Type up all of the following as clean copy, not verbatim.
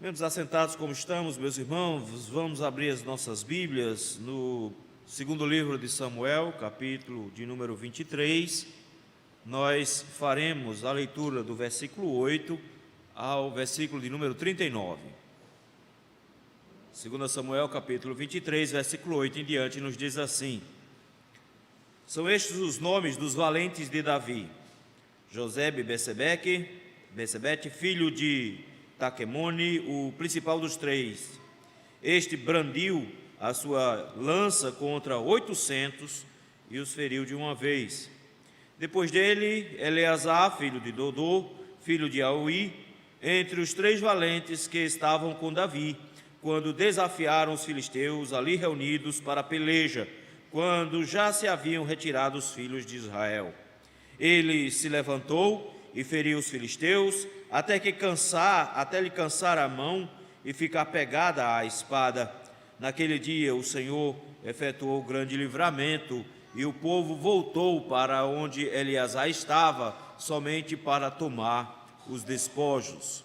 Mesmo assentados como estamos, meus irmãos, vamos abrir as nossas Bíblias no segundo livro de Samuel, capítulo de número 23. Nós faremos a leitura do versículo 8 ao versículo de número 39. 2 Samuel, capítulo 23, versículo 8 em diante, nos diz assim: São estes os nomes dos valentes de Davi: Josebe-Bessebete, filho de Taquemone, o principal dos três. Este brandiu a sua lança contra 800 e os feriu de uma vez. Depois dele, Eleazar, filho de Dodô, filho de Aui, entre os três valentes que estavam com Davi, quando desafiaram os filisteus ali reunidos para a peleja, quando já se haviam retirado os filhos de Israel. Ele se levantou e feriu os filisteus, até lhe cansar a mão e ficar pegada à espada. Naquele dia o Senhor efetuou grande livramento, e o povo voltou para onde Eleazar estava, somente para tomar os despojos.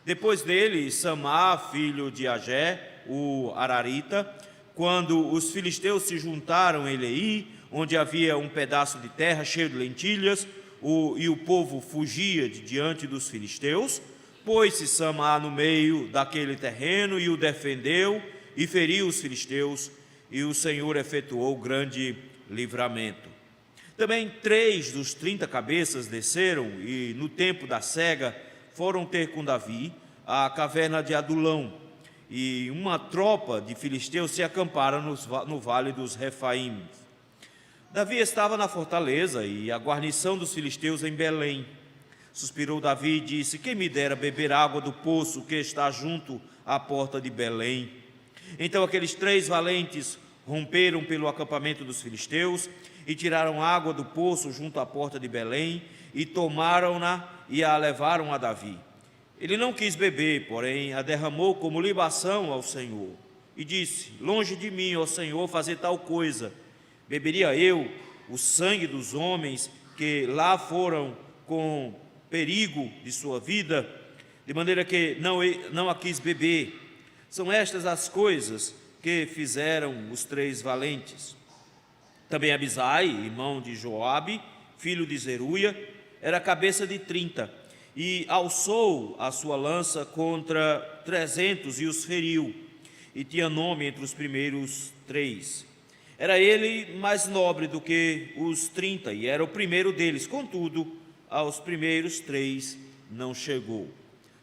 Depois dele, Samá, filho de Agé, o Ararita, quando os filisteus se juntaram em Leí, onde havia um pedaço de terra cheio de lentilhas, e o povo fugia de diante dos filisteus, pôs-se Samá no meio daquele terreno e o defendeu e feriu os filisteus, e o Senhor efetuou grande livramento. Também 3 dos 30 cabeças desceram e no tempo da cega foram ter com Davi à caverna de Adulão, e uma tropa de filisteus se acamparam no vale dos Refaímos. Davi estava na fortaleza e a guarnição dos filisteus em Belém. Suspirou Davi e disse: Quem me dera beber água do poço que está junto à porta de Belém. Então aqueles 3 valentes romperam pelo acampamento dos filisteus e tiraram água do poço junto à porta de Belém e tomaram-na e a levaram a Davi. Ele não quis beber, porém a derramou como libação ao Senhor e disse: Longe de mim, ó Senhor, fazer tal coisa. Beberia eu o sangue dos homens que lá foram com perigo de sua vida, de maneira que não a quis beber. São estas as coisas que fizeram os 3 valentes. Também Abisai, irmão de Joabe, filho de Zeruia, era cabeça de 30, e alçou a sua lança contra 300 e os feriu, e tinha nome entre os primeiros 3. Era ele mais nobre do que os 30, e era o primeiro deles, contudo, aos primeiros 3 não chegou.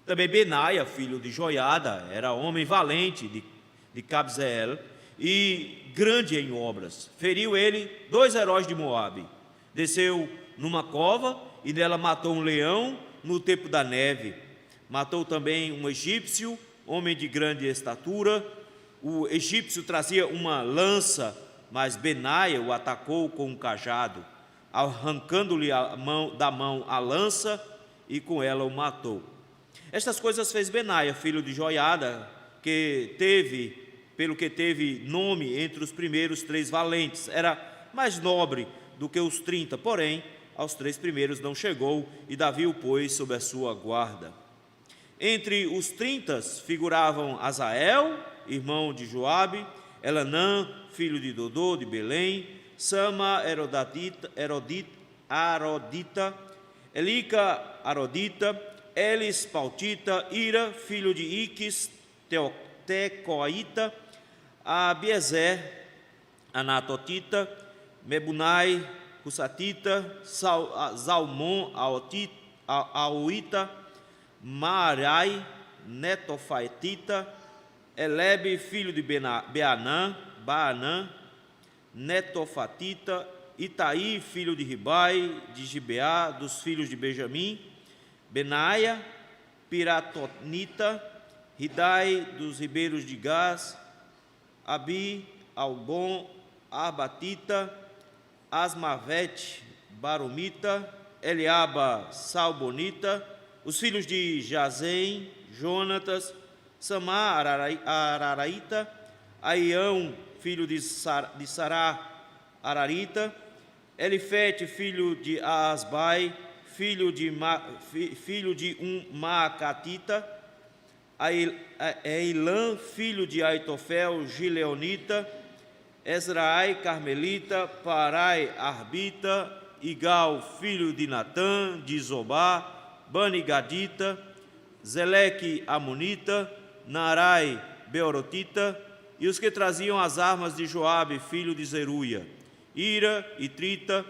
Também Benaia, filho de Joiada, era homem valente de Cabzeel e grande em obras. Feriu ele 2 heróis de Moabe. Desceu numa cova e nela matou um leão no tempo da neve. Matou também um egípcio, homem de grande estatura. O egípcio trazia uma lança, mas Benaia o atacou com um cajado, arrancando-lhe da mão a lança e com ela o matou. Estas coisas fez Benaia, filho de Joiada, pelo que teve nome entre os primeiros 3 valentes. Era mais nobre do que os 30, porém aos 3 primeiros não chegou, e Davi o pôs sob a sua guarda. Entre os 30 figuravam Azael, irmão de Joabe, Elanã, filho de Dodô, de Belém, Sama, Arodita, Elica, Arodita, Elis, Pautita, Ira, filho de Iques, Tecoaita, Abiezer, Anatotita, Mebunai, Cusatita, Zalmon, Auita, Maarai, Netofaitita, Elebe, filho de Baanã, Netofatita, Itaí, filho de Ribai, de Gibeá, dos filhos de Benjamim, Benaia, Piratonita, Ridai, dos ribeiros de Gás, Abi, Albon, Arbatita, Asmavete, Baromita, Eliaba, Salbonita, os filhos de Jazem, Jonatas, Samá, Araraita, Aião, filho de Sará, Ararita, Elifete, filho de Asbai, filho de um Maacatita, Eilã, filho de Aitofel, gileonita, Ezrai, carmelita, Parai, arbita, Igal, filho de Natã, de Zobá, Bani, gadita, Zeleque, amonita, Narai, beorotita, e os que traziam as armas de Joabe, filho de Zeruia, Ira, itrita,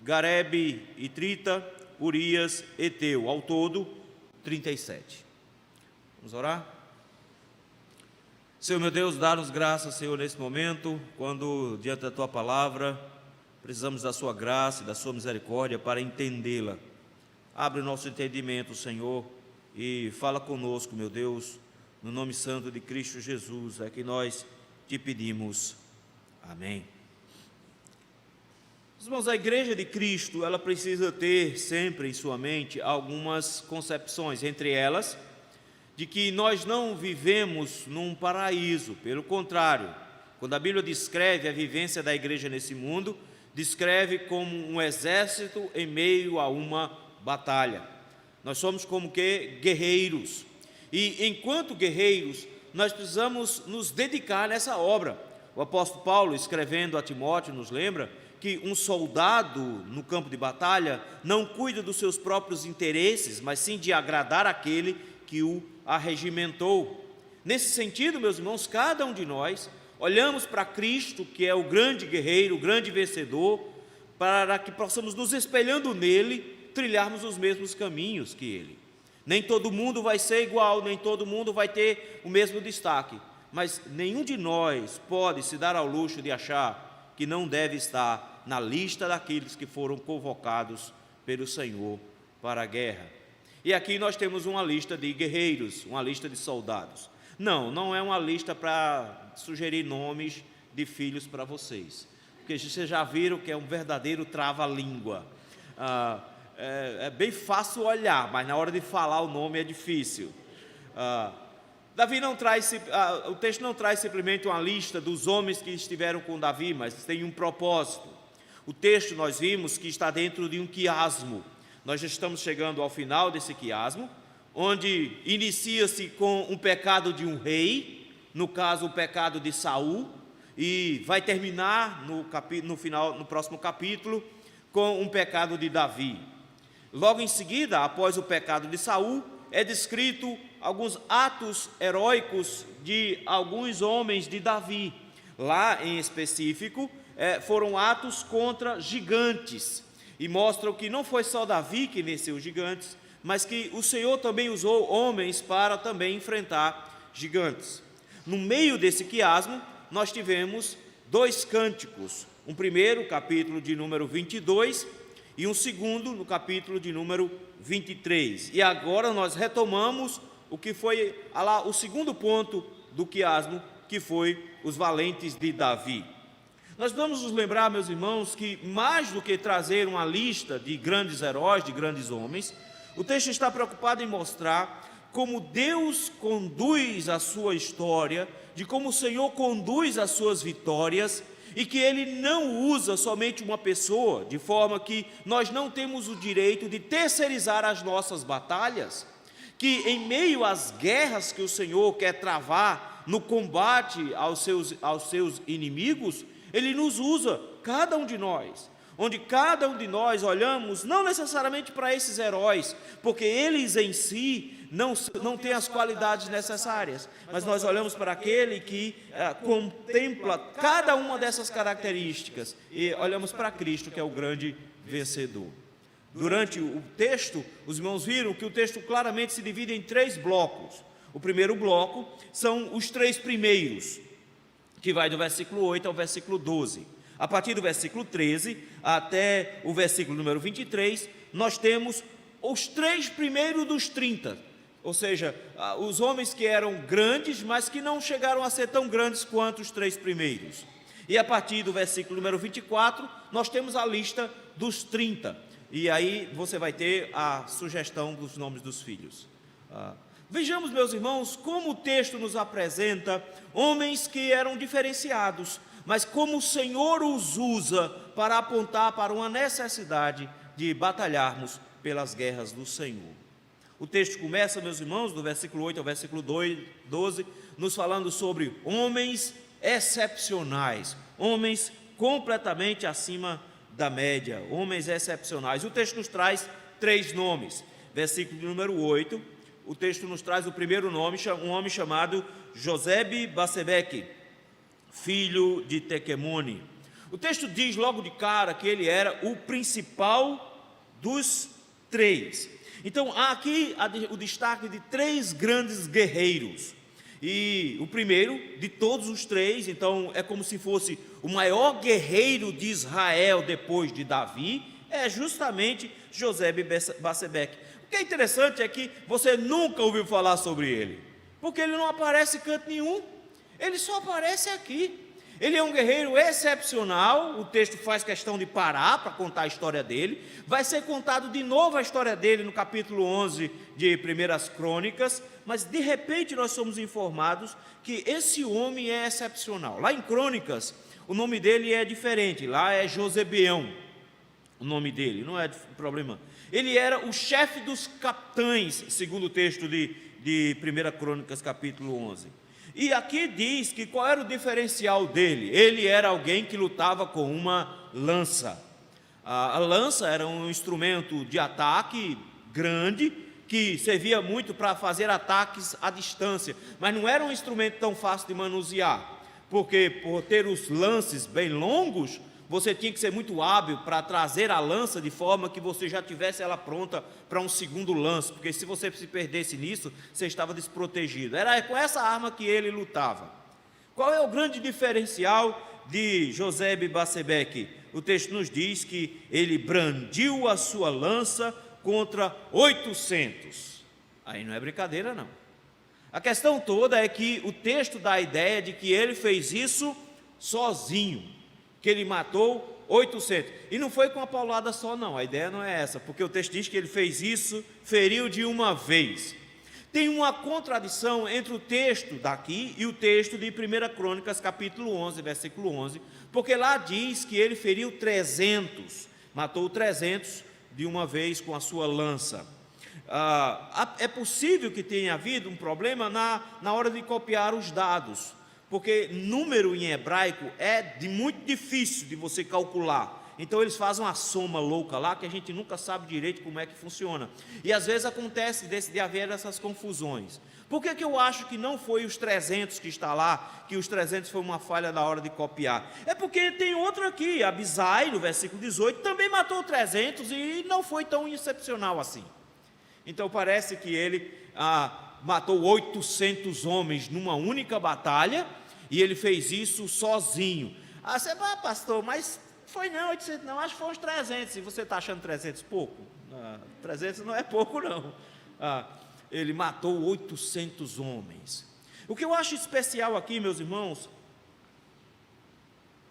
Garebe, itrita, Urias, eteu, ao todo 37. Vamos orar? Senhor meu Deus, dá-nos graça, Senhor, nesse momento, quando diante da Tua palavra, precisamos da Sua graça e da Sua misericórdia para entendê-la. Abre o nosso entendimento, Senhor, e fala conosco, meu Deus, no nome santo de Cristo Jesus, é que nós te pedimos. Amém. Irmãos, a Igreja de Cristo, ela precisa ter sempre em sua mente algumas concepções, entre elas, de que nós não vivemos num paraíso, pelo contrário, quando a Bíblia descreve a vivência da igreja nesse mundo, descreve como um exército em meio a uma batalha. Nós somos como que guerreiros, e enquanto guerreiros, nós precisamos nos dedicar nessa obra. O apóstolo Paulo, escrevendo a Timóteo, nos lembra que um soldado no campo de batalha não cuida dos seus próprios interesses, mas sim de agradar aquele que o arregimentou. Nesse sentido, meus irmãos, cada um de nós olhamos para Cristo, que é o grande guerreiro, o grande vencedor, para que possamos, nos espelhando nele, trilharmos os mesmos caminhos que ele. Nem todo mundo vai ser igual, nem todo mundo vai ter o mesmo destaque, mas nenhum de nós pode se dar ao luxo de achar que não deve estar na lista daqueles que foram convocados pelo Senhor para a guerra. E aqui nós temos uma lista de guerreiros, uma lista de soldados. Não é uma lista para sugerir nomes de filhos para vocês, porque vocês já viram que é um verdadeiro trava-língua. É bem fácil olhar, mas na hora de falar o nome é difícil. Davi não traz, o texto não traz simplesmente uma lista dos homens que estiveram com Davi, mas tem um propósito. O texto nós vimos que está dentro de um quiasmo. Nós já estamos chegando ao final desse quiasmo, onde inicia-se com um pecado de um rei, no caso o pecado de Saul, e vai terminar no próximo capítulo com um pecado de Davi. Logo em seguida, após o pecado de Saul, é descrito alguns atos heróicos de alguns homens de Davi. Lá em específico, foram atos contra gigantes, e mostram que não foi só Davi que venceu os gigantes, mas que o Senhor também usou homens para também enfrentar gigantes. No meio desse quiasmo, nós tivemos dois cânticos, um primeiro, capítulo de número 22, e um segundo, no capítulo de número 23. E agora nós retomamos o que foi o segundo ponto do quiasmo, que foi os valentes de Davi. Nós vamos nos lembrar, meus irmãos, que mais do que trazer uma lista de grandes heróis, de grandes homens, o texto está preocupado em mostrar como Deus conduz a sua história, de como o Senhor conduz as suas vitórias, e que Ele não usa somente uma pessoa, de forma que nós não temos o direito de terceirizar as nossas batalhas, que em meio às guerras que o Senhor quer travar no combate aos seus inimigos, Ele nos usa, cada um de nós, onde cada um de nós olhamos não necessariamente para esses heróis, porque eles em si não têm as qualidades necessárias, mas nós olhamos para aquele que contempla cada uma dessas características, e olhamos para Cristo, que é o grande vencedor. Durante o texto, os irmãos viram que o texto claramente se divide em três blocos. O primeiro bloco são os três primeiros, que vai do versículo 8 ao versículo 12. A partir do versículo 13 até o versículo número 23, nós temos os três primeiros dos 30, ou seja, os homens que eram grandes, mas que não chegaram a ser tão grandes quanto os três primeiros. E a partir do versículo número 24, nós temos a lista dos 30, e aí você vai ter a sugestão dos nomes dos filhos. Vejamos, meus irmãos, como o texto nos apresenta homens que eram diferenciados, mas como o Senhor os usa para apontar para uma necessidade de batalharmos pelas guerras do Senhor. O texto começa, meus irmãos, do versículo 8 ao versículo 12, nos falando sobre homens excepcionais, homens completamente acima da média, homens excepcionais. O texto nos traz 3 nomes. Versículo número 8, o texto nos traz o primeiro nome, um homem chamado Josebe Basebeque, filho de Tequemone. O texto diz logo de cara que ele era o principal dos 3. Então, há aqui o destaque de 3 grandes guerreiros. E o primeiro de todos os 3, então é como se fosse o maior guerreiro de Israel depois de Davi, é justamente Josebe Basebeque. O que é interessante é que você nunca ouviu falar sobre ele, porque ele não aparece em canto nenhum, ele só aparece aqui. Ele é um guerreiro excepcional, o texto faz questão de parar para contar a história dele. Vai ser contado de novo a história dele no capítulo 11 de 1 Crônicas, mas de repente nós somos informados que esse homem é excepcional. Lá em Crônicas, o nome dele é diferente, lá é Josebeão, o nome dele, não é problema. Ele era o chefe dos capitães, segundo o texto de 1 Crônicas, capítulo 11. E aqui diz que qual era o diferencial dele? Ele era alguém que lutava com uma lança. A lança era um instrumento de ataque grande, que servia muito para fazer ataques à distância, mas não era um instrumento tão fácil de manusear, porque por ter os lances bem longos, você tinha que ser muito hábil para trazer a lança de forma que você já tivesse ela pronta para um segundo lance, porque se você se perdesse nisso, você estava desprotegido. Era com essa arma que ele lutava. Qual é o grande diferencial de Josebe Basebeque? O texto nos diz que ele brandiu a sua lança contra 800. Aí não é brincadeira, não. A questão toda é que o texto dá a ideia de que ele fez isso sozinho, que ele matou 800, e não foi com uma paulada só não, a ideia não é essa, porque o texto diz que ele fez isso, feriu de uma vez. Tem uma contradição entre o texto daqui e o texto de 1 Crônicas, capítulo 11, versículo 11, porque lá diz que ele feriu 300, matou 300 de uma vez com a sua lança. É possível que tenha havido um problema na hora de copiar os dados, porque número em hebraico é muito difícil de você calcular. Então eles fazem uma soma louca lá, que a gente nunca sabe direito como é que funciona. E às vezes acontece de haver essas confusões. Por que eu acho que não foi os 300 que está lá, que os 300 foi uma falha na hora de copiar? É porque tem outro aqui, Abisai, no versículo 18, também matou 300 e não foi tão excepcional assim. Então parece que ele matou 800 homens numa única batalha, e ele fez isso sozinho. Você vai, pastor, mas foi não, 800 não, acho que foram uns 300, e você está achando 300 pouco? 300 não é pouco não. Ele matou 800 homens. O que eu acho especial aqui, meus irmãos,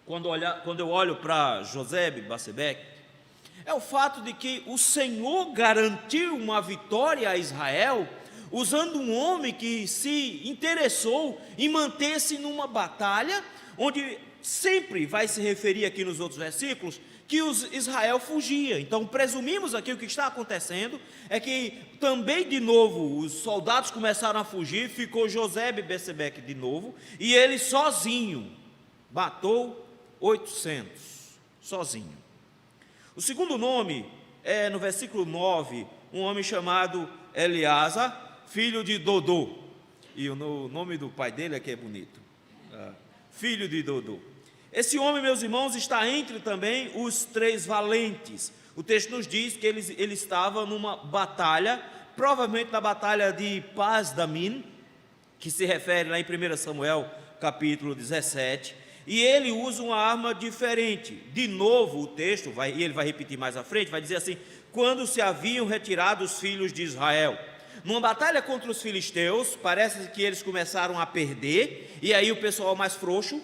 quando eu olho para Josebe Basebeque, é o fato de que o Senhor garantiu uma vitória a Israel, usando um homem que se interessou em manter-se numa batalha, onde sempre vai se referir aqui nos outros versículos, que Israel fugia. Então presumimos aqui o que está acontecendo, é que também de novo os soldados começaram a fugir, ficou Josebe Basebeque de novo, e ele sozinho matou 800, sozinho. O segundo nome é no versículo 9, um homem chamado Eleazar, filho de Dodô, e o nome do pai dele é que é bonito, filho de Dodô. Esse homem, meus irmãos, está entre também os 3 valentes. O texto nos diz que ele estava numa batalha, provavelmente na batalha de Pas-Damim, que se refere lá em 1 Samuel, capítulo 17, e ele usa uma arma diferente. De novo o texto, e ele vai repetir mais à frente, vai dizer assim: quando se haviam retirado os filhos de Israel. Numa batalha contra os filisteus, parece que eles começaram a perder, e aí o pessoal mais frouxo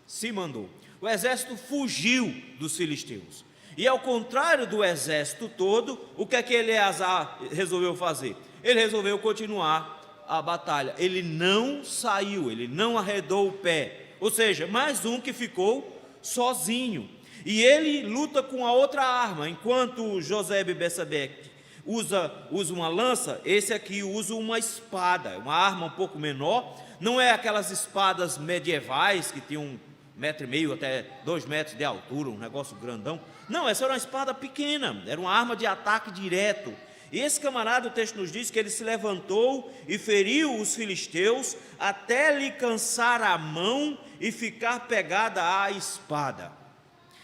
se mandou. O exército fugiu dos filisteus. E ao contrário do exército todo, o que é que Eleazar resolveu fazer? Ele resolveu continuar a batalha. Ele não saiu, ele não arredou o pé. Ou seja, mais um que ficou sozinho. E ele luta com a outra arma, enquanto Josebe Basebeque usa uma lança, esse aqui usa uma espada, uma arma um pouco menor, não é aquelas espadas medievais que tinham 1,5 m até 2 metros de altura, um negócio grandão. Não, essa era uma espada pequena, era uma arma de ataque direto. E esse camarada, o texto nos diz que ele se levantou e feriu os filisteus até lhe cansar a mão e ficar pegada à espada.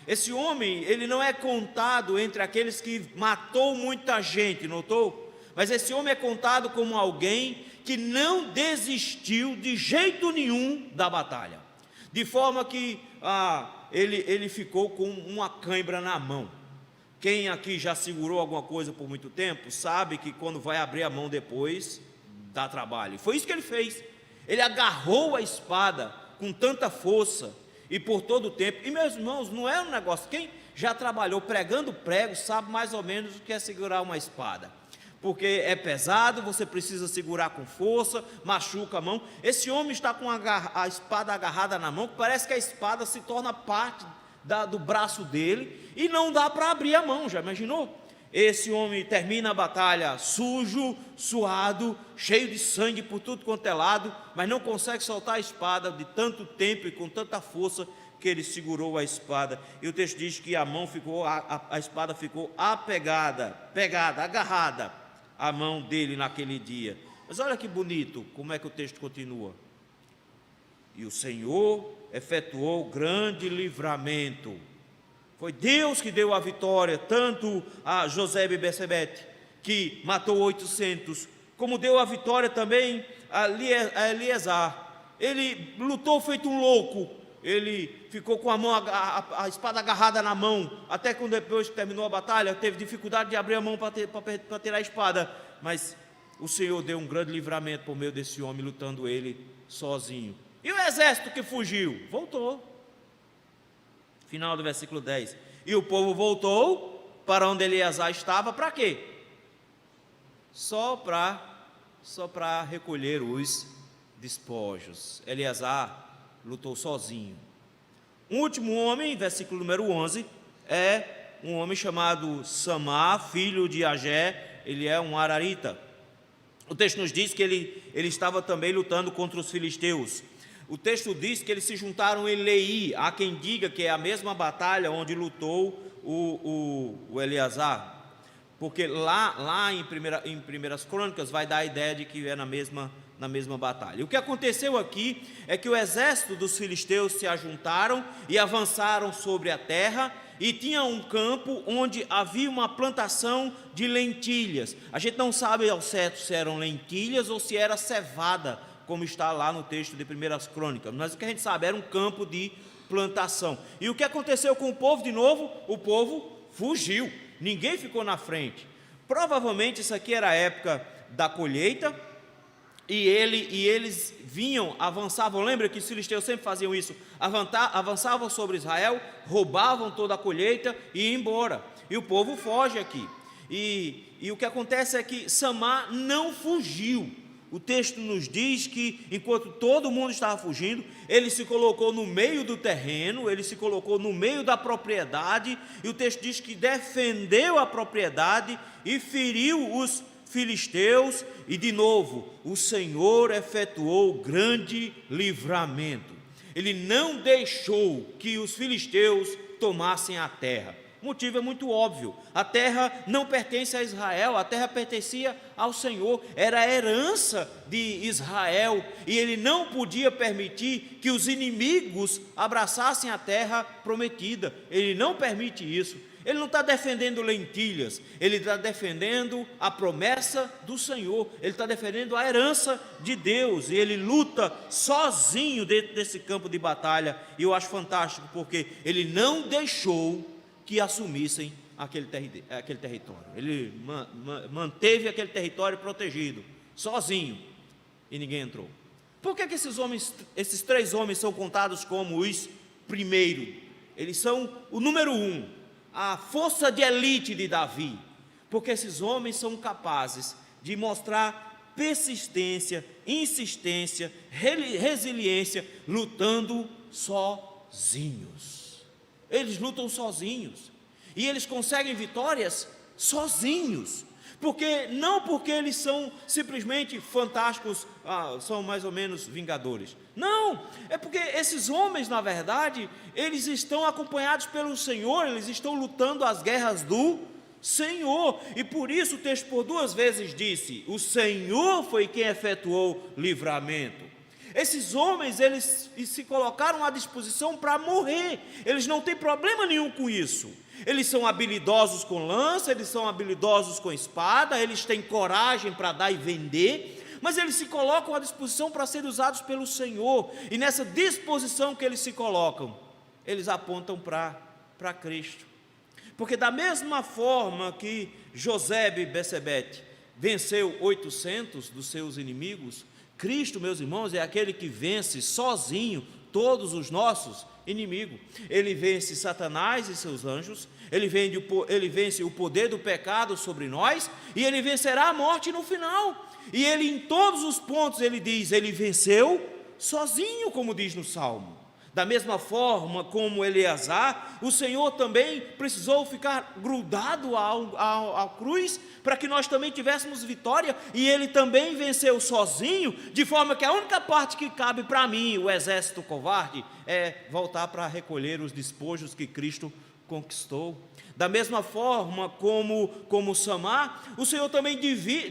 Esse homem, ele não é contado entre aqueles que matou muita gente, notou? Mas esse homem é contado como alguém que não desistiu de jeito nenhum da batalha, de forma que ele ficou com uma cãibra na mão. Quem aqui já segurou alguma coisa por muito tempo, sabe que quando vai abrir a mão depois, dá trabalho. Foi isso que ele fez. Ele agarrou a espada com tanta força e por todo o tempo. E meus irmãos, não é um negócio, quem já trabalhou pregando prego sabe mais ou menos o que é segurar uma espada, porque é pesado, você precisa segurar com força, machuca a mão. Esse homem está com a espada agarrada na mão, que parece que a espada se torna parte do braço dele, e não dá para abrir a mão, já imaginou? Esse homem termina a batalha sujo, suado, cheio de sangue por tudo quanto é lado, mas não consegue soltar a espada de tanto tempo e com tanta força que ele segurou a espada. E o texto diz que a mão ficou, a espada ficou agarrada à mão dele naquele dia. Mas olha que bonito, como é que o texto continua. E o Senhor efetuou grande livramento. Foi Deus que deu a vitória, tanto a José e Bessebete, que matou 800, como deu a vitória também a Eleazar. Ele lutou feito um louco, ele ficou com a espada agarrada na mão, até quando depois que terminou a batalha, teve dificuldade de abrir a mão para tirar a espada, mas o Senhor deu um grande livramento por meio desse homem, lutando ele sozinho. E o exército que fugiu? Voltou. Final do versículo 10. E o povo voltou para onde Eleazar estava, para quê? Só para recolher os despojos. Eleazar lutou sozinho. Um último homem, versículo número 11, é um homem chamado Samá, filho de Agé, ele é um ararita. O texto nos diz que ele estava também lutando contra os filisteus. O texto diz que eles se juntaram em Leí. Há quem diga que é a mesma batalha onde lutou o Eleazar, porque lá em Primeiras Crônicas vai dar a ideia de que é na mesma batalha. O que aconteceu aqui é que o exército dos filisteus se ajuntaram e avançaram sobre a terra, e tinha um campo onde havia uma plantação de lentilhas. A gente não sabe ao certo se eram lentilhas ou se era cevada, como está lá no texto de Primeiras Crônicas, mas o que a gente sabe, era um campo de plantação. E o que aconteceu com o povo de novo? O povo fugiu, ninguém ficou na frente. Provavelmente isso aqui era a época da colheita, e eles vinham, avançavam. Lembra que os filisteus sempre faziam isso, avançavam sobre Israel, roubavam toda a colheita e iam embora, e o povo foge aqui. E o que acontece é que Samá não fugiu. O texto nos diz que, enquanto todo mundo estava fugindo, ele se colocou no meio do terreno, ele se colocou no meio da propriedade, e o texto diz que defendeu a propriedade e feriu os filisteus, e de novo, o Senhor efetuou grande livramento. Ele não deixou que os filisteus tomassem a terra. O motivo é muito óbvio: a terra não pertence a Israel, a terra pertencia ao Senhor, era a herança de Israel, e ele não podia permitir que os inimigos abraçassem a terra prometida. Ele não permite isso. Ele não está defendendo lentilhas, ele está defendendo a promessa do Senhor, ele está defendendo a herança de Deus, e ele luta sozinho dentro desse campo de batalha. E eu acho fantástico, porque ele não deixou que assumissem aquele território. Ele manteve aquele território protegido, sozinho, e ninguém entrou. Por que esses 3 homens são contados como os primeiros? Eles são o número 1, a força de elite de Davi, porque esses homens são capazes de mostrar persistência, insistência, resiliência, lutando sozinhos. Eles lutam sozinhos, e eles conseguem vitórias sozinhos, Porque eles são simplesmente fantásticos, são mais ou menos vingadores. Não, é porque esses homens, na verdade, eles estão acompanhados pelo Senhor, eles estão lutando as guerras do Senhor, e por isso o texto por 2 vezes disse: o Senhor foi quem efetuou livramento. Esses homens, eles se colocaram à disposição para morrer, eles não têm problema nenhum com isso. Eles são habilidosos com lança, eles são habilidosos com espada, eles têm coragem para dar e vender, mas eles se colocam à disposição para serem usados pelo Senhor, e nessa disposição que eles se colocam, eles apontam para Cristo. Porque da mesma forma que Josebe Bessebete venceu 800 dos seus inimigos, Cristo, meus irmãos, é aquele que vence sozinho todos os nossos inimigos. Ele vence Satanás e seus anjos, ele vence o poder do pecado sobre nós, e ele vencerá a morte no final. E ele, em todos os pontos, ele diz, ele venceu sozinho, como diz no Salmo. Da mesma forma como Eleazar, o Senhor também precisou ficar grudado à cruz, para que nós também tivéssemos vitória, e ele também venceu sozinho, de forma que a única parte que cabe para mim, o exército covarde, é voltar para recolher os despojos que Cristo conquistou. Da mesma forma como Samar, o Senhor também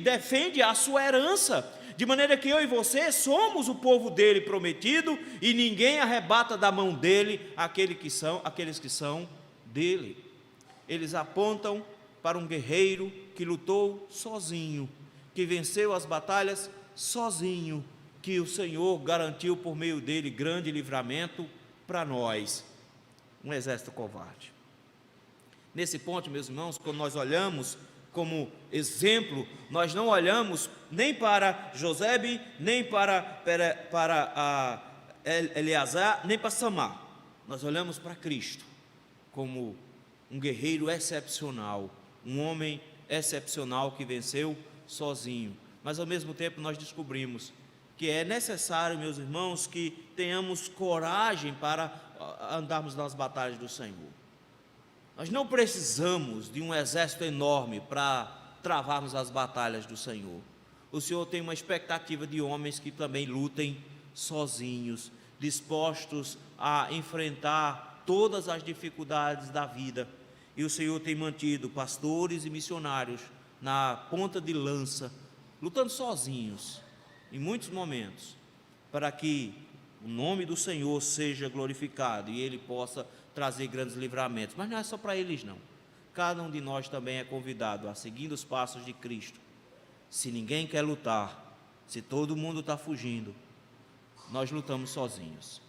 defende a sua herança, de maneira que eu e você somos o povo dele prometido, e ninguém arrebata da mão dele aqueles que são dele. Eles apontam para um guerreiro que lutou sozinho, que venceu as batalhas sozinho, que o Senhor garantiu por meio dele grande livramento para nós, um exército covarde. Nesse ponto, meus irmãos, quando nós olhamos como exemplo, nós não olhamos nem para Josebe, nem para Eleazar, nem para Samar. Nós olhamos para Cristo como um guerreiro excepcional, um homem excepcional que venceu sozinho. Mas ao mesmo tempo nós descobrimos que é necessário, meus irmãos, que tenhamos coragem para andarmos nas batalhas do Senhor. Nós não precisamos de um exército enorme para travarmos as batalhas do Senhor. O Senhor tem uma expectativa de homens que também lutem sozinhos, dispostos a enfrentar todas as dificuldades da vida. E o Senhor tem mantido pastores e missionários na ponta de lança, lutando sozinhos, em muitos momentos, para que o nome do Senhor seja glorificado e Ele possa trazer grandes livramentos. Mas não é só para eles não, cada um de nós também é convidado a seguir os passos de Cristo. Se ninguém quer lutar, se todo mundo está fugindo, nós lutamos sozinhos.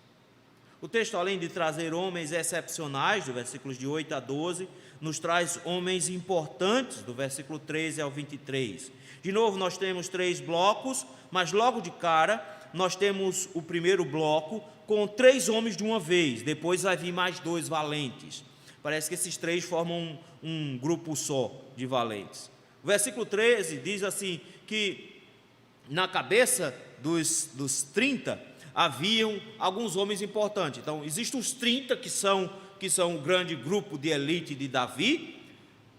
O texto, além de trazer homens excepcionais, do versículos de 8 a 12, nos traz homens importantes, do versículo 13 ao 23. De novo, nós temos 3 blocos, mas logo de cara, nós temos o primeiro bloco, com 3 homens de uma vez, depois vai vir mais 2 valentes. Parece que esses 3 formam um grupo só de valentes. O versículo 13 diz assim, que na cabeça dos 30, haviam alguns homens importantes. Então, existem os 30 que são o grande grupo de elite de Davi.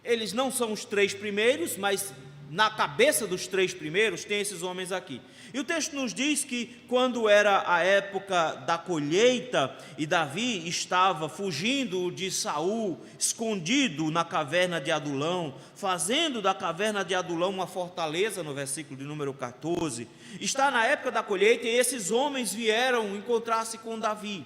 Eles não são os 3 primeiros, mas na cabeça dos 3 primeiros tem esses homens aqui. E o texto nos diz que quando era a época da colheita e Davi estava fugindo de Saul, escondido na caverna de Adulão, fazendo da caverna de Adulão uma fortaleza, no versículo de número 14, está na época da colheita e esses homens vieram encontrar-se com Davi.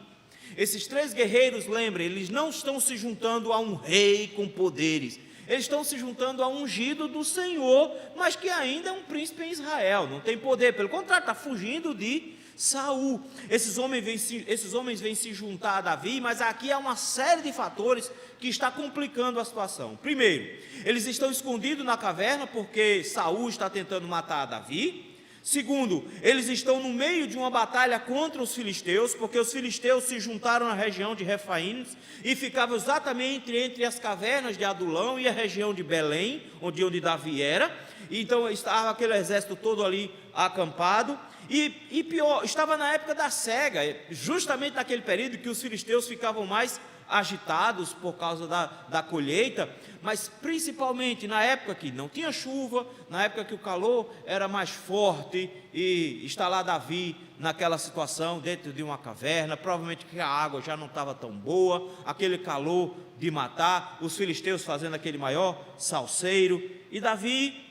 Esses 3 guerreiros, lembrem, eles não estão se juntando a um rei com poderes, eles estão se juntando a um ungido do Senhor, mas que ainda é um príncipe em Israel, não tem poder, pelo contrário, está fugindo de Saul. Esses homens vêm se juntar a Davi, mas aqui há uma série de fatores que está complicando a situação. Primeiro, eles estão escondidos na caverna porque Saul está tentando matar Davi. Segundo, eles estão no meio de uma batalha contra os filisteus, porque os filisteus se juntaram na região de Refaim e ficavam exatamente entre as cavernas de Adulão e a região de Belém, onde Davi era. Então estava aquele exército todo ali acampado. E pior, estava na época da cega, justamente naquele período que os filisteus ficavam mais agitados por causa da colheita, mas principalmente na época que não tinha chuva, na época que o calor era mais forte, e está lá Davi naquela situação, dentro de uma caverna, provavelmente que a água já não estava tão boa, aquele calor de matar, os filisteus fazendo aquele maior salseiro, e Davi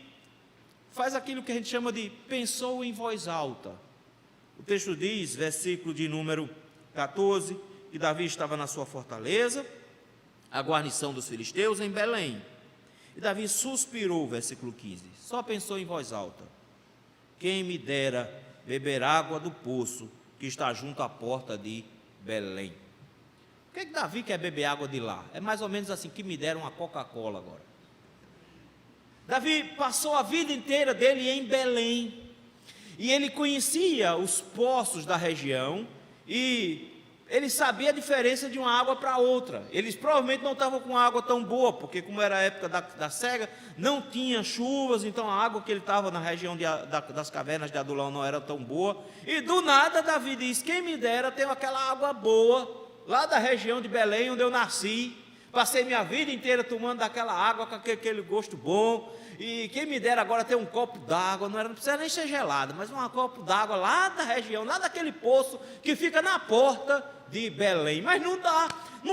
faz aquilo que a gente chama de pensou em voz alta. O texto diz, versículo de número 14, que Davi estava na sua fortaleza, a guarnição dos filisteus em Belém. E Davi suspirou, versículo 15, só pensou em voz alta: quem me dera beber água do poço que está junto à porta de Belém. Por que Davi quer beber água de lá? É mais ou menos assim, que me deram uma Coca-Cola agora. Davi passou a vida inteira dele em Belém, e ele conhecia os poços da região, e ele sabia a diferença de uma água para outra. Eles provavelmente não estavam com água tão boa, porque como era a época da cega, não tinha chuvas, então a água que ele estava na região das cavernas de Adulão não era tão boa. E do nada Davi diz: quem me dera ter aquela água boa, lá da região de Belém, onde eu nasci, passei minha vida inteira tomando daquela água, com aquele gosto bom, e quem me dera agora ter um copo d'água, não precisa nem ser gelada, mas um copo d'água lá da região, lá daquele poço que fica na porta de Belém. Mas não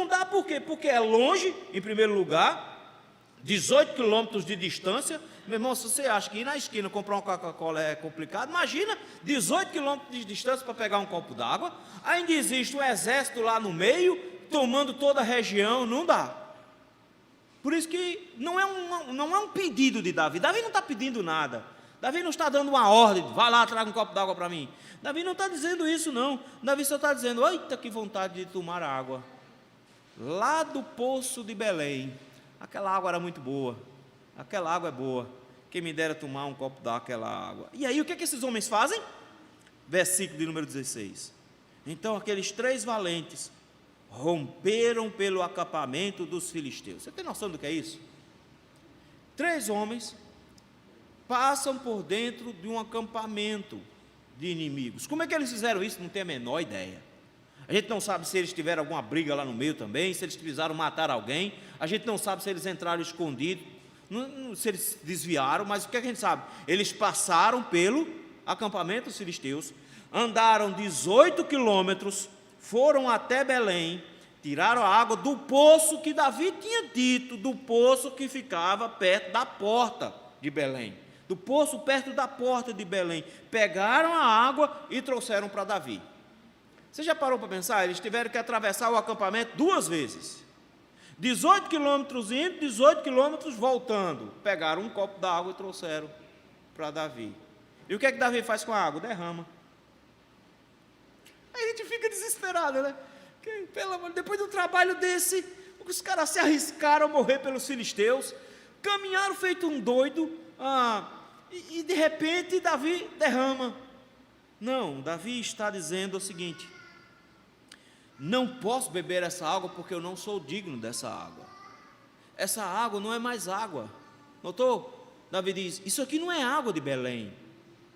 dá por quê? Porque é longe, em primeiro lugar, 18 quilômetros de distância. Meu irmão, se você acha que ir na esquina comprar uma Coca-Cola é complicado, imagina 18 quilômetros de distância para pegar um copo d'água. Ainda existe um exército lá no meio, tomando toda a região, não dá. Por isso que não é um pedido de Davi. Davi não está pedindo nada. Davi não está dando uma ordem: vá lá, traga um copo d'água para mim. Davi não está dizendo isso, não. Davi só está dizendo: eita, que vontade de tomar água lá do poço de Belém. Aquela água era muito boa, aquela água é boa, quem me dera tomar um copo daquela água. E aí o que esses homens fazem? Versículo de número 16: então aqueles 3 valentes romperam pelo acampamento dos filisteus. Você tem noção do que é isso? 3 homens passam por dentro de um acampamento de inimigos. Como é que eles fizeram isso? Não tenho a menor ideia. A gente não sabe se eles tiveram alguma briga lá no meio também, se eles precisaram matar alguém. A gente não sabe se eles entraram escondidos, se eles desviaram, mas o que a gente sabe? Eles passaram pelo acampamento dos filisteus, andaram 18 quilômetros, foram até Belém, tiraram a água do poço que Davi tinha dito, do poço que ficava perto da porta de Belém, do poço perto da porta de Belém. Pegaram a água e trouxeram para Davi. Você já parou para pensar? Eles tiveram que atravessar o acampamento 2 vezes, 18 quilômetros indo, 18 quilômetros voltando. Pegaram um copo d'água e trouxeram para Davi. E o que é que Davi faz com a água? Derrama. Aí a gente fica desesperado, né? Pelo amor, depois de um trabalho desse, os caras se arriscaram a morrer pelos filisteus, caminharam feito um doido, e de repente Davi derrama. Não, Davi está dizendo o seguinte: não posso beber essa água porque eu não sou digno dessa água. Essa água não é mais água. Notou? Davi diz: isso aqui não é água de Belém,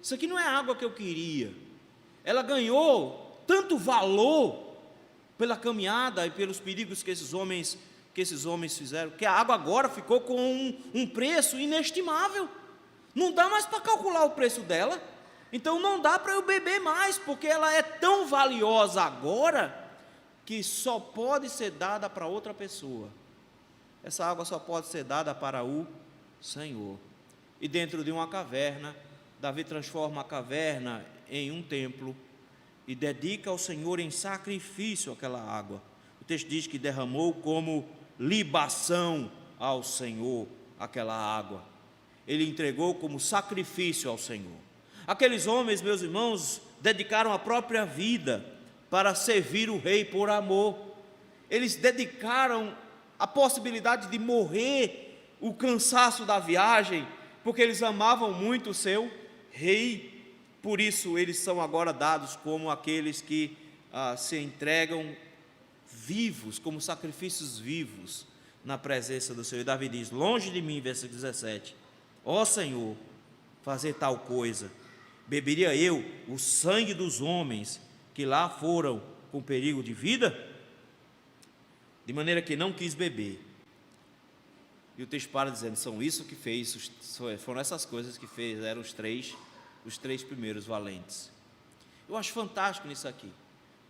isso aqui não é água que eu queria. Ela ganhou tanto valor pela caminhada e pelos perigos que esses homens fizeram, que a água agora ficou com um preço inestimável. Não dá mais para calcular o preço dela. Então não dá para eu beber mais, porque ela é tão valiosa agora que só pode ser dada para outra pessoa. Essa água só pode ser dada para o Senhor. E dentro de uma caverna, Davi transforma a caverna em um templo e dedica ao Senhor em sacrifício aquela água. O texto diz que derramou como libação ao Senhor aquela água. Ele entregou como sacrifício ao Senhor. Aqueles homens, meus irmãos, dedicaram a própria vida para servir o rei por amor. Eles dedicaram a possibilidade de morrer, o cansaço da viagem, porque eles amavam muito o seu rei. Por isso eles são agora dados como aqueles que se entregam vivos, como sacrifícios vivos na presença do Senhor. E Davi diz: longe de mim, versículo 17, ó Senhor, fazer tal coisa. Beberia eu o sangue dos homens que lá foram com perigo de vida? de maneira que não quis beber. E o texto para dizendo, são isso que fez, foram essas coisas que fez, eram os três primeiros valentes. Eu acho fantástico nisso aqui,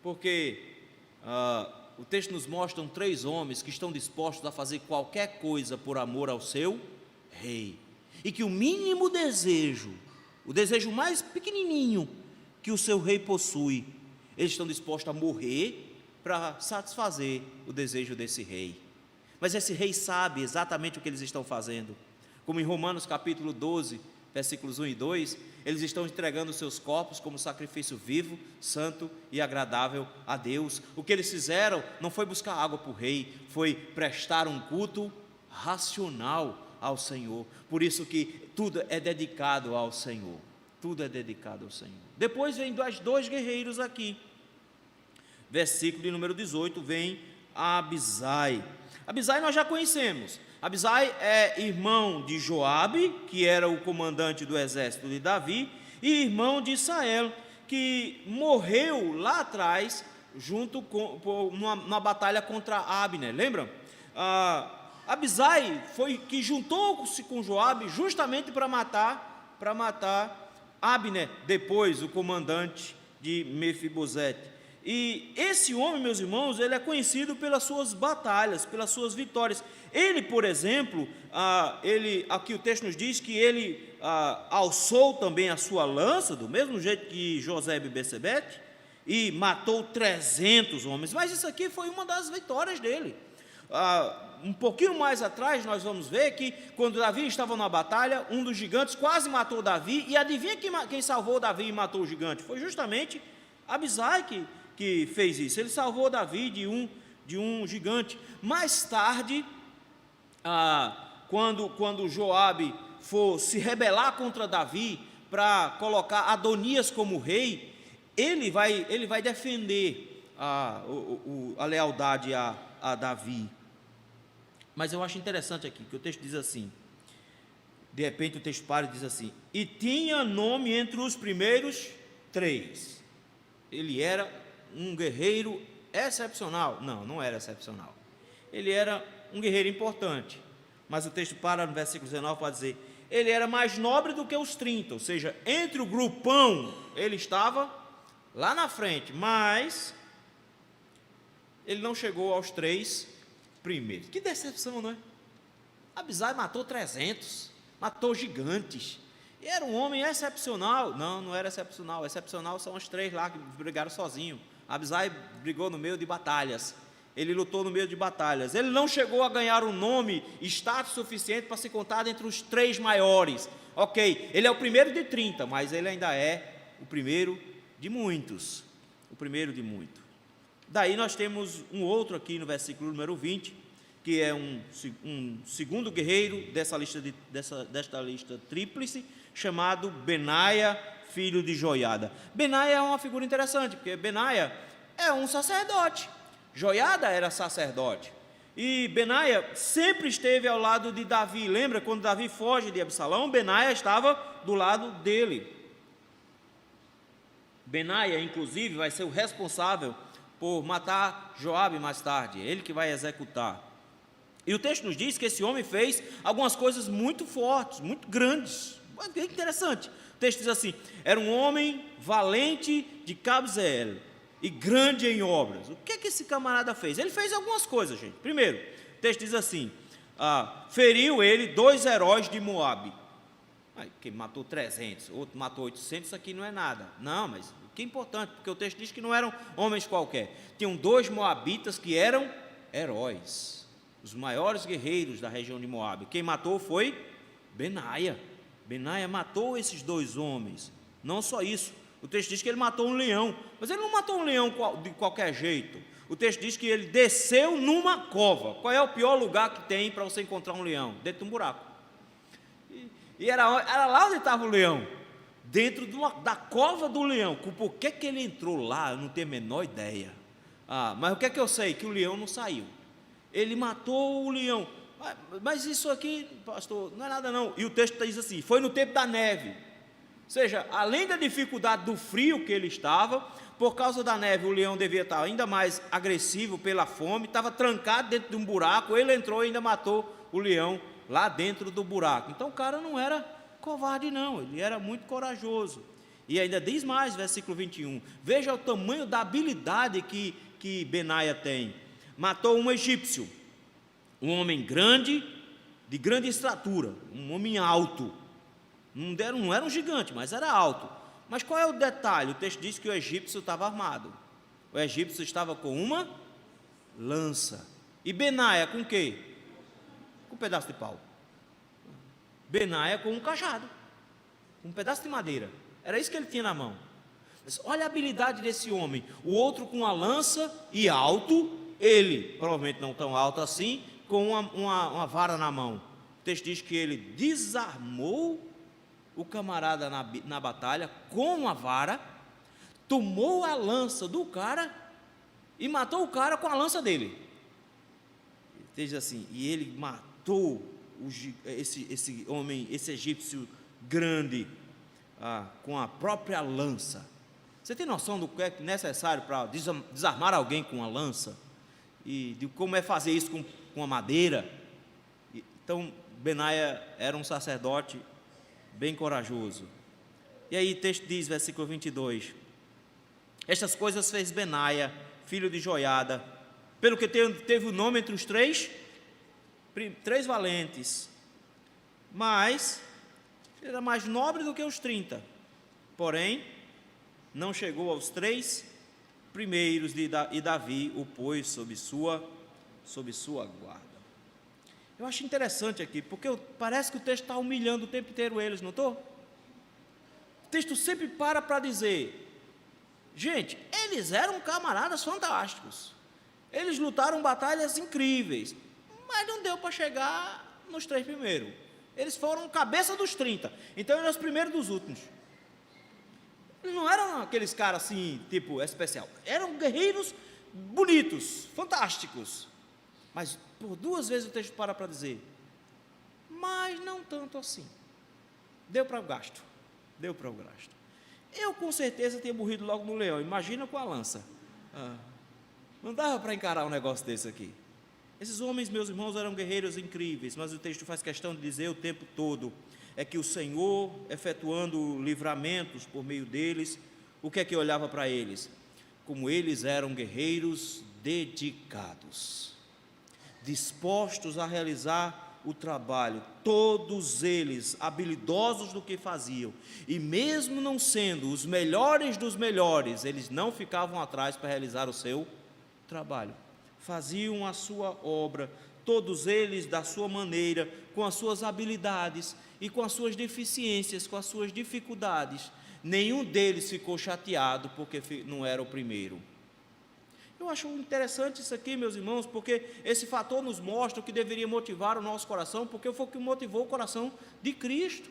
porque o texto nos mostra 3 homens que estão dispostos a fazer qualquer coisa por amor ao seu rei, e que o mínimo desejo, o desejo mais pequenininho que o seu rei possui, eles estão dispostos a morrer para satisfazer o desejo desse rei. Mas esse rei sabe exatamente o que eles estão fazendo, como em Romanos capítulo 12, versículos 1 e 2, eles estão entregando os seus corpos como sacrifício vivo, santo e agradável a Deus. O que eles fizeram não foi buscar água para o rei, foi prestar um culto racional ao Senhor. Por isso que tudo é dedicado ao Senhor, tudo é dedicado ao Senhor. Depois vem 2 guerreiros aqui, versículo de número 18, vem Abisai. Abisai nós já conhecemos. Abisai é irmão de Joabe, que era o comandante do exército de Davi, e irmão de Sael, que morreu lá atrás, junto com numa batalha contra Abner, lembram? Abisai foi que juntou-se com Joabe justamente para matar Abner, depois o comandante de Mefibosete. E esse homem, meus irmãos, ele é conhecido pelas suas batalhas, pelas suas vitórias. Ele, por exemplo, aqui o texto nos diz que ele alçou também a sua lança, do mesmo jeito que José e Bessebete, e matou 300 homens. Mas isso aqui foi uma das vitórias dele. Um pouquinho mais atrás nós vamos ver que quando Davi estava numa batalha, um dos gigantes quase matou Davi, e adivinha quem salvou Davi e matou o gigante? Foi justamente Abisai que fez isso. Ele salvou Davi de um gigante. Mais tarde, quando Joabe for se rebelar contra Davi para colocar Adonias como rei, ele vai defender a lealdade a Davi. Mas eu acho interessante aqui, que o texto diz assim, de repente o texto para e diz assim, e tinha nome entre os primeiros 3. Ele era um guerreiro excepcional. Não era excepcional. Ele era um guerreiro importante. Mas o texto para no versículo 19 para dizer, ele era mais nobre do que os 30, ou seja, entre o grupão, ele estava lá na frente, mas ele não chegou aos 3 primeiros. Que decepção, não é? Abisai matou 300, matou gigantes, e era um homem excepcional. Não era excepcional. Excepcional são os 3 lá que brigaram sozinhos. Abisai brigou no meio de batalhas, ele lutou no meio de batalhas, ele não chegou a ganhar um nome, status suficiente para ser contado entre os 3 maiores, ok, ele é o primeiro de 30, mas ele ainda é o primeiro de muitos, Daí nós temos um outro aqui no versículo número 20, que é um segundo guerreiro desta lista tríplice, chamado Benaia, filho de Joiada. Benaia é uma figura interessante, porque Benaia é um sacerdote, Joiada era sacerdote, e Benaia sempre esteve ao lado de Davi. Lembra quando Davi foge de Absalão? Benaia estava do lado dele. Benaia, inclusive, vai ser o responsável por matar Joabe mais tarde, ele que vai executar. E o texto nos diz que esse homem fez algumas coisas muito fortes, muito grandes. É interessante. O texto diz assim, era um homem valente de Cabzeel e grande em obras. O que esse camarada fez? Ele fez algumas coisas, gente. Primeiro, o texto diz assim, feriu ele 2 heróis de Moabe. Que matou 300, outro matou 800, isso aqui não é nada. Não, mas o que é importante, porque o texto diz que não eram homens qualquer. Tinham 2 moabitas que eram heróis, os maiores guerreiros da região de Moabe. Quem matou foi Benaia. Benaia matou esses 2 homens. Não só isso, o texto diz que ele matou um leão, mas ele não matou um leão de qualquer jeito. O texto diz que ele desceu numa cova. Qual é o pior lugar que tem para você encontrar um leão? Dentro de um buraco. E era lá onde estava o leão, dentro da cova do leão. Por que ele entrou lá, eu não tenho a menor ideia. Mas o que é que eu sei? Que o leão não saiu. Ele matou o leão. Mas isso aqui, pastor, não é nada não. E o texto diz assim, foi no tempo da neve. Ou seja, além da dificuldade do frio que ele estava, por causa da neve, o leão devia estar ainda mais agressivo pela fome, estava trancado dentro de um buraco, ele entrou e ainda matou o leão lá dentro do buraco. Então o cara não era covarde não, ele era muito corajoso. E ainda diz mais, versículo 21, veja o tamanho da habilidade que Benaia tem. Matou um egípcio, um homem grande, de grande estatura, um homem alto, não era um gigante, mas era alto. Mas qual é o detalhe? O texto diz que o egípcio estava armado, o egípcio estava com uma lança, e Benaia com o quê? Com um pedaço de pau. Benaia com um cajado, um pedaço de madeira, era isso que ele tinha na mão. Mas olha a habilidade desse homem, o outro com a lança e alto, ele, provavelmente não tão alto assim, com uma vara na mão. O texto diz que ele desarmou o camarada na batalha com a vara, tomou a lança do cara e matou o cara com a lança dele. Diz assim, e ele matou esse homem, esse egípcio grande, com a própria lança. Você tem noção do que é necessário para desarmar alguém com uma lança? E de como é fazer isso com a madeira? Então, Benaia era um sacerdote bem corajoso. E aí o texto diz, versículo 22, estas coisas fez Benaia, filho de Joiada, pelo que teve o nome entre os três valentes, mas era mais nobre do que os 30, porém, não chegou aos 3 primeiros, e Davi o pôs sob sua guarda. Eu acho interessante aqui, porque parece que o texto está humilhando o tempo inteiro eles, não estou? O texto sempre para dizer, gente, eles eram camaradas fantásticos, eles lutaram batalhas incríveis, mas não deu para chegar nos 3 primeiros, eles foram cabeça dos 30, então eram os primeiros dos últimos. Eles não eram aqueles caras assim, tipo especial, eram guerreiros bonitos, fantásticos, mas por 2 vezes o texto para dizer, mas não tanto assim, deu para o gasto. Eu com certeza tinha morrido logo no leão, imagina com a lança. Não dava para encarar um negócio desse aqui. Esses homens, meus irmãos, eram guerreiros incríveis, mas o texto faz questão de dizer o tempo todo, é que o Senhor, efetuando livramentos por meio deles, o que é que olhava para eles? Como eles eram guerreiros dedicados, dispostos a realizar o trabalho, todos eles habilidosos no que faziam, e mesmo não sendo os melhores dos melhores, eles não ficavam atrás para realizar o seu trabalho, faziam a sua obra, todos eles da sua maneira, com as suas habilidades e com as suas deficiências, com as suas dificuldades. Nenhum deles ficou chateado porque não era o primeiro. Eu acho interessante isso aqui, meus irmãos, porque esse fator nos mostra o que deveria motivar o nosso coração, porque foi o que motivou o coração de Cristo.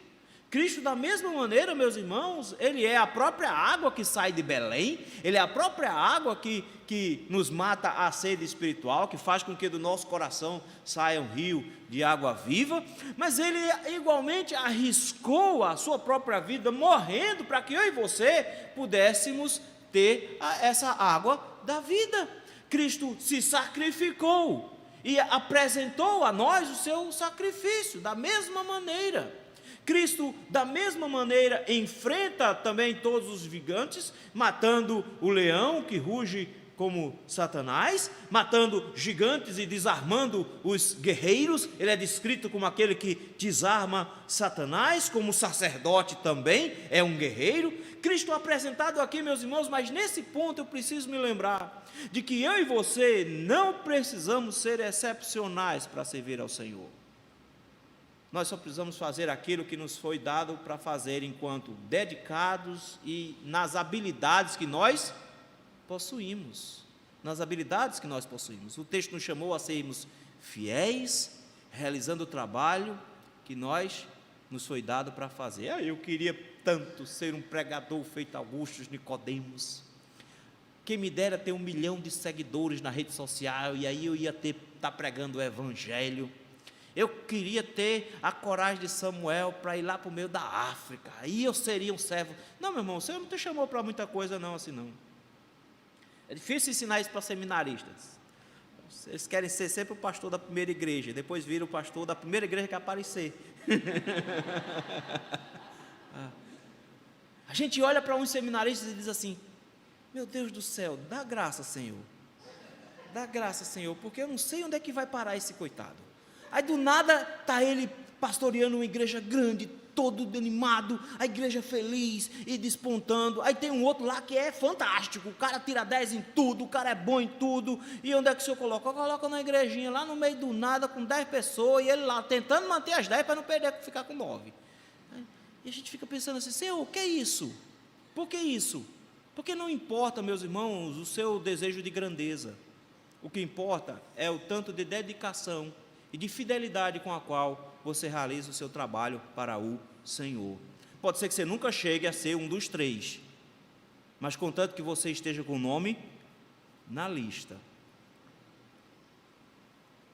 Cristo, da mesma maneira, meus irmãos, Ele é a própria água que sai de Belém, Ele é a própria água que nos mata a sede espiritual, que faz com que do nosso coração saia um rio de água viva, mas Ele igualmente arriscou a sua própria vida, morrendo para que eu e você pudéssemos ter essa água da vida. Cristo se sacrificou e apresentou a nós o seu sacrifício, da mesma maneira. Cristo, da mesma maneira, enfrenta também todos os gigantes, matando o leão que ruge como Satanás, matando gigantes e desarmando os guerreiros. Ele é descrito como aquele que desarma Satanás, como sacerdote também, é um guerreiro. Cristo é apresentado aqui, meus irmãos, mas nesse ponto eu preciso me lembrar de que eu e você não precisamos ser excepcionais para servir ao Senhor. Nós só precisamos fazer aquilo que nos foi dado para fazer enquanto dedicados e nas habilidades que nós possuímos. O texto nos chamou a sermos fiéis, realizando o trabalho que nos foi dado para fazer. Eu queria tanto ser um pregador feito Augusto Nicodemos. Quem me dera ter 1 milhão de seguidores na rede social, e aí eu ia estar pregando o Evangelho. Eu queria ter a coragem de Samuel para ir lá para o meio da África, aí eu seria um servo. Não, meu irmão, o Senhor não te chamou para muita coisa não, assim não. É difícil ensinar isso para seminaristas. Eles querem ser sempre o pastor da primeira igreja, depois vira o pastor da primeira igreja que aparecer. A gente olha para uns seminaristas e diz assim: meu Deus do céu, dá graça, Senhor. Dá graça, Senhor, porque eu não sei onde é que vai parar esse coitado. Aí do nada está ele pastoreando uma igreja grande, todo animado, a igreja feliz e despontando. Aí tem um outro lá que é fantástico, o cara tira 10 em tudo, o cara é bom em tudo. E onde é que o senhor coloca? Coloca na igrejinha, lá no meio do nada, com 10 pessoas, e ele lá tentando manter as 10 para não perder, ficar com 9. E a gente fica pensando assim: Senhor, o que é isso? Por que isso? Porque não importa, meus irmãos, o seu desejo de grandeza. O que importa é o tanto de dedicação e de fidelidade com a qual você realiza o seu trabalho para o Senhor. Pode ser que você nunca chegue a ser um dos 3, mas contanto que você esteja com o nome na lista.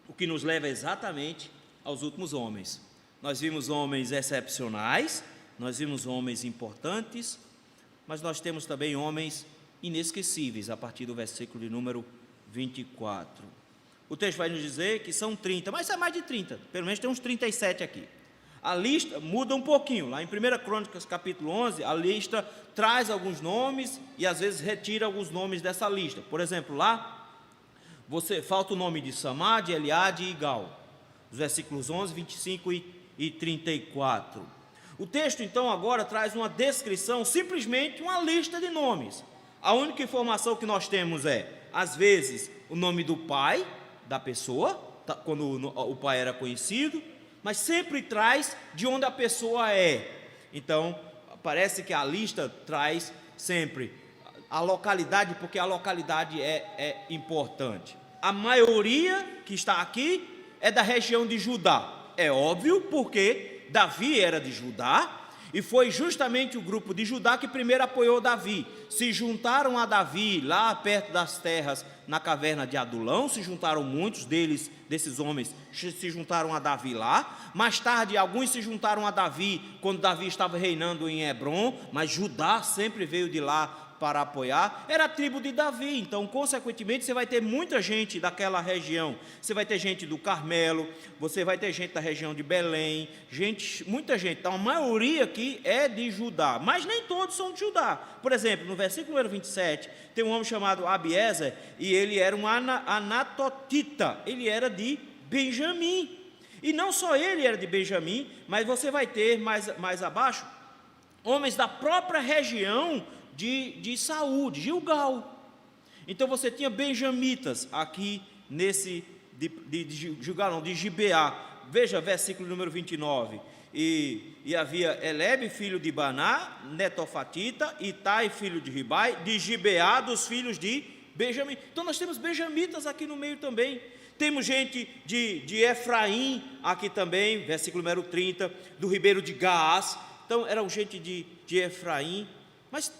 O que nos leva exatamente aos últimos homens. Nós vimos homens excepcionais, nós vimos homens importantes, mas nós temos também homens inesquecíveis, a partir do versículo de número 24. O texto vai nos dizer que são 30, mas é mais de 30, pelo menos tem uns 37 aqui. A lista muda um pouquinho, lá em 1 Crônicas capítulo 11, a lista traz alguns nomes e às vezes retira alguns nomes dessa lista. Por exemplo, lá, falta o nome de Samá, de Eliade e Igal, os versículos 11, 25 e 34. O texto então agora traz uma descrição, simplesmente uma lista de nomes. A única informação que nós temos é, às vezes, o nome do pai da pessoa, quando o pai era conhecido, mas sempre traz de onde a pessoa é. Então, parece que a lista traz sempre a localidade, porque a localidade é importante. A maioria que está aqui é da região de Judá. É óbvio, porque Davi era de Judá, e foi justamente o grupo de Judá que primeiro apoiou Davi. Se juntaram a Davi lá perto das terras, na caverna de Adulão, se juntaram muitos desses homens, se juntaram a Davi lá. Mais tarde, alguns se juntaram a Davi, quando Davi estava reinando em Hebrom, mas Judá sempre veio de lá para apoiar. Era a tribo de Davi, então consequentemente você vai ter muita gente daquela região. Você vai ter gente do Carmelo, você vai ter gente da região de Belém, muita gente. Então a maioria aqui é de Judá, mas nem todos são de Judá. Por exemplo, no versículo número 27, tem um homem chamado Abiezer, e ele era um anatotita, ele era de Benjamim. E não só ele era de Benjamim, mas você vai ter mais abaixo homens da própria região de Saul, de Gilgal. Então você tinha benjamitas aqui de Gilgal, não, de Gibeá. Veja versículo número 29. E havia Elebe, filho de Baná, netofatita, Itai, filho de Ribai, de Gibeá, dos filhos de Benjamim. Então nós temos benjamitas aqui no meio também. Temos gente de Efraim aqui também, versículo número 30, do ribeiro de Gaás. Então eram gente de Efraim, mas